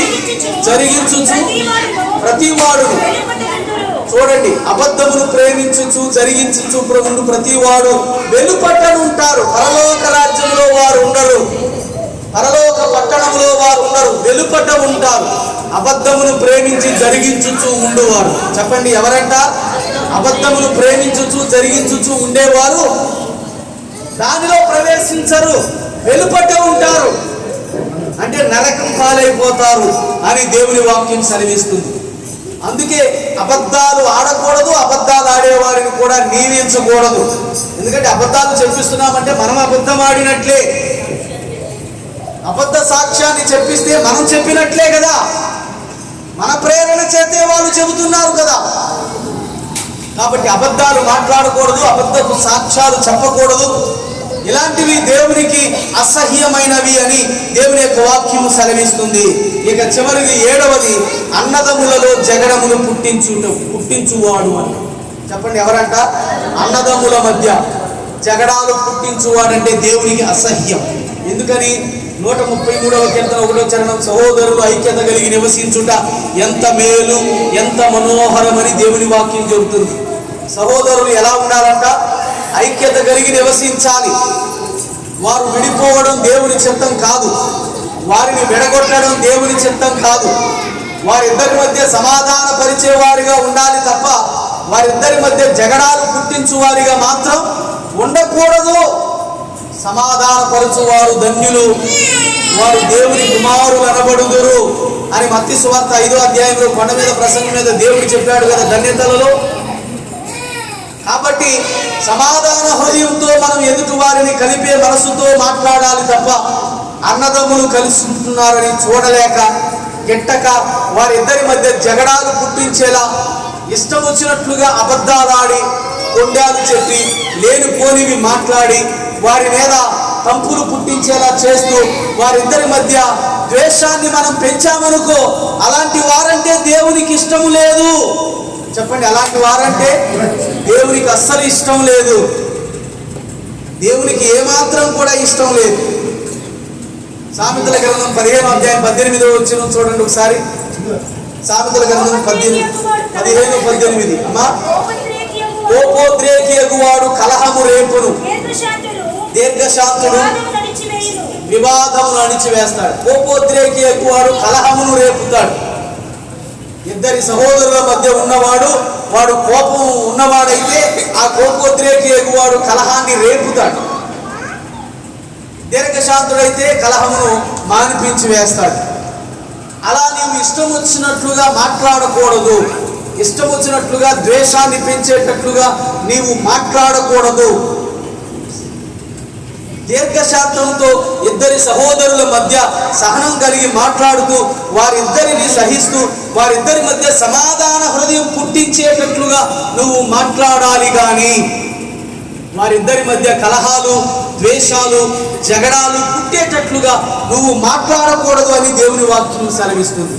జరిగించుచు ప్రతివాడును, చూడండి, అబద్ధమును ప్రేమించుచు జరిగించుచు ప్రతివాడు వెలుపట్టను ఉంటారు. పరలోక రాజ్యంలో వారు ఉండరు, పరలోక పట్టణంలో వారు ఉండరు, వెలుపట ఉంటారు. అబద్ధమును ప్రేమించి జరిగించుచు ఉండేవారు. చెప్పండి, ఎవరంట? అబద్ధమును ప్రేమించుచు జరిగించుచు ఉండేవారు దానిలో ప్రవేశించరు, వెలుపట ఉంటారు. అంటే నరకం పాలైపోతారు అని దేవుని వాక్యం సెలవిస్తుంది. అందుకే అబద్ధాలు ఆడకూడదు, అబద్ధాలు ఆడేవారిని కూడా నియమించకూడదు. ఎందుకంటే అబద్ధాలు చెప్పిస్తున్నామంటే మనం అబద్ధం ఆడినట్లే. అబద్ధ సాక్ష్యాన్ని చెప్పిస్తే మనం చెప్పినట్లే కదా, మన ప్రేరణ చేతే వాళ్ళు చెబుతున్నారు కదా. కాబట్టి అబద్ధాలు మాట్లాడకూడదు, అబద్ధపు సాక్ష్యాలు చెప్పకూడదు. ఇలాంటివి దేవునికి అసహ్యమైనవి అని దేవుని యొక్క వాక్యము సెలవిస్తుంది. ఇక చివరిది 7వది, అన్నదమ్ములలో జగడమును పుట్టించువాడు అని. చెప్పండి, ఎవరంట? అన్నదమ్ముల మధ్య జగడాలు పుట్టించువాడంటే దేవునికి అసహ్యం. ఎందుకని? 133వ కీర్తన 1వ చరణం, సహోదరులు ఐక్యత కలిగి నివసించుట ఎంత మేలు ఎంత మనోహరమని దేవుని వాక్యం చెబుతుంది. సహోదరులు ఎలా ఉండాలంట? ఐక్యత కలిగి నివసించాలి. వారు విడిపోవడం దేవుని చిత్తం కాదు, వారిని విడగొట్టడం దేవుని చిత్తం కాదు. వారిద్దరి మధ్య సమాధాన పరిచేవారిగా ఉండాలి తప్ప వారిద్దరి మధ్య జగడాలు పుట్టించువారిగా మాత్రం ఉండకూడదు. సమాధాన పరచువారు ధన్యులు, వారు దేవుని కుమారులు అనబడుదురు అని మత్తయి సువార్త 5వ అధ్యాయంలో కొండ మీద ప్రసంగం మీద దేవుడు చెప్పాడు కదా ధన్యతలలో. కాబట్టి సమాధాన హృదయంతో మనం ఎదుటి వారిని కలిపే మనసుతో మాట్లాడాలి తప్ప అన్నదమ్ములు కలిసి ఉంటున్నారని చూడలేక గిట్టక వారిద్దరి మధ్య జగడాలు పుట్టించేలా ఇష్టం వచ్చినట్లుగా అబద్ధాలాడి కొండాలు చెప్పి లేనిపోనివి మాట్లాడి వారి మీద తంపులు పుట్టించేలా చేస్తూ వారిద్దరి మధ్య ద్వేషాన్ని మనం పెంచామనుకో, అలాంటి వారంటే దేవునికి ఇష్టము లేదు. చెప్పండి, అలాంటి వారంటే దేవునికి అస్సలు ఇష్టం లేదు. దేవునికి ఏమాత్రం కూడా ఇష్టం లేదు. సామెతల గ్రంథం 15వ అధ్యాయం 18వ వచనం చూడండి ఒకసారి. సామెతల గ్రంథం 15:18. అమ్మా, కోపోద్రేకియగు వాడు కలహము రేపును, దీర్ఘశాంతుడు వివాదమును అణిచివేస్తాడు. కోపోద్రేకియగు వాడు కలహమును రేపుతాడు. ఇద్దరి సహోదరుల మధ్య ఉన్నవాడు, వాడు కోపం ఉన్నవాడైతే ఆ కోపోద్రేకియగు వాడు కలహాన్ని రేపుతాడు. దీర్ఘశాంతుడైతే కలహమును మానిపించి వేస్తాడు. అలా నీవు ఇష్టం వచ్చినట్లుగా మాట్లాడకూడదు. ఇష్టం వచ్చినట్లుగా ద్వేషాన్ని పెంచేటట్లుగా నీవు మాట్లాడకూడదు. దీర్ఘశాంతంతో ఇద్దరి సహోదరుల మధ్య సహనం కలిగి మాట్లాడుతూ వారిద్దరిని సహిస్తూ వారిద్దరి మధ్య సమాధాన హృదయం పుట్టించేటట్లుగా నువ్వు మాట్లాడాలి. కానీ వారిద్దరి మధ్య కలహాలు, ద్వేషాలు, జగడాలు పుట్టేటట్లుగా నువ్వు మాట్లాడకూడదు అని దేవుని వాక్యం సెలవిస్తుంది.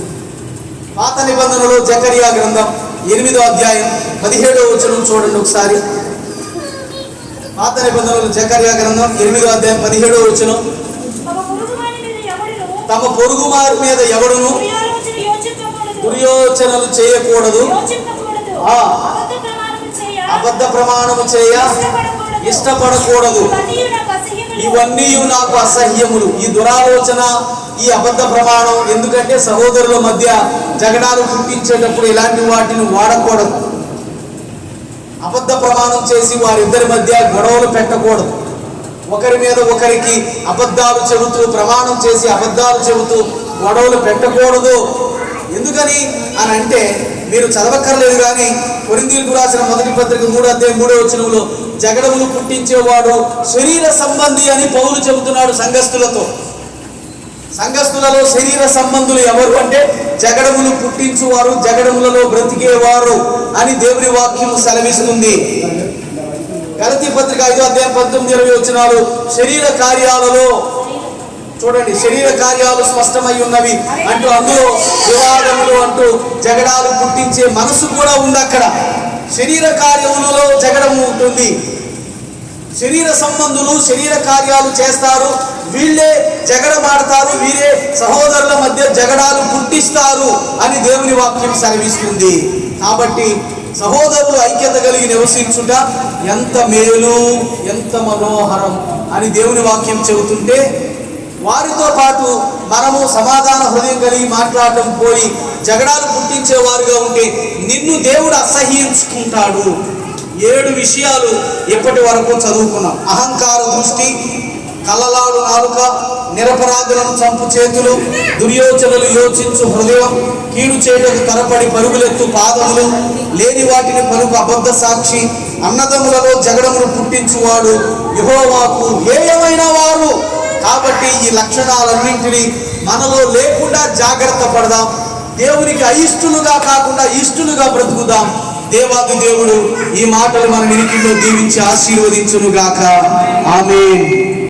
పాత నిబంధనలో జకరియా గ్రంథం 8వ అధ్యాయం 17వ వచనం చూడండి ఒకసారి. పాత నిబంధనలు జకరియా గ్రంథం 8వ అధ్యాయం 17వ వచనం. తమ పొరుగు వారి మీద ఎవడును దుర్యోచనలు చేయకూడదు, అబద్ధ ప్రమాణము చేయ ఇష్టపడకూడదు. ఇవన్నీ నాకు అసహ్యములు. ఈ దురాలోచన, ఈ అబద్ధ ప్రమాణం, ఎందుకంటే సహోదరుల మధ్య జగడాలు పుట్టించేటప్పుడు ఇలాంటి వాటిని వాడకూడదు. అబద్ధ ప్రమాణం చేసి వారిద్దరి మధ్య గొడవలు పెట్టకూడదు. ఒకరి మీద ఒకరికి అబద్ధాలు చెబుతూ, ప్రమాణం చేసి అబద్ధాలు చెబుతూ గొడవలు పెట్టకూడదు. ఎందుకని అని అంటే మీరు చదవక్కర్లేదు, కానీ కొరింథీయులకు రాసిన మొదటి పత్రిక 3వ అధ్యాయం 3వ వచనంలో జగడములు పుట్టించేవాడు శరీర సంబంధి అని పౌలు చెబుతున్నాడు సంఘస్థులతో. సంఘస్థులలో శరీర సంబంధులు ఎవరు అంటే జగడములు పుట్టించువారు, జగడములలో బ్రతికేవారు అని దేవుని వాక్యం సెలవిస్తుంది. గలతీ పత్రిక 5వ అధ్యాయం 19-20 వచనాలు శరీర కార్యాలలో చూడండి, శరీర కార్యాలు స్పష్టమై ఉన్నవి అంటూ అందులో వివాదములు అంటూ జగడాలు పుట్టించే మనసు కూడా ఉంది. అక్కడ శరీర కార్యములలో జగడము ఉంటుంది. శరీర సంబంధులు శరీర కార్యాలు చేస్తారు, వీళ్ళే జగడమాడతారు, వీరే సహోదరుల మధ్య జగడాలు పుట్టిస్తారు అని దేవుని వాక్యం సెలవిస్తుంది. కాబట్టి సహోదరులు ఐక్యత కలిగి నివసించుట ఎంత మేలు, ఎంత మనోహరం అని దేవుని వాక్యం చెబుతుంటే, వారితో పాటు మనము సమాధాన హృదయం కలిగి మాట్లాడటం పోయి జగడాలు పుట్టించేవారుగా ఉంటే నిన్ను దేవుడు అసహ్యించుకుంటాడు. 7 విషయాలు ఇప్పటి వరకు చదువుకున్నాం. అహంకార దృష్టి, కళ్ళలాడు నాలుక, నిరపరాధులను చంపు చేతులు, దుర్యోచనలు యోచించు హృదయం, కీడు చేయటకు తరపడి పరుగులెత్తు పాదములు, లేని వాటిని పలుకు అబద్ధ సాక్షి, అన్నదమ్ములలో జగడమును పుట్టించువాడు, యెహోవాకు హేయమైన వారు. కాబట్టి ఈ లక్షణాలన్నింటినీ మనలో లేకుండా జాగ్రత్త పడదాం. దేవునికి అయిష్టులుగా కాకుండా ఇష్టులుగా బ్రతుకుదాం. దేవాది దేవుడు ఈ మాటలు మన వినికిడిలో దీవించి ఆశీర్వదించును గాక. ఆమేన్.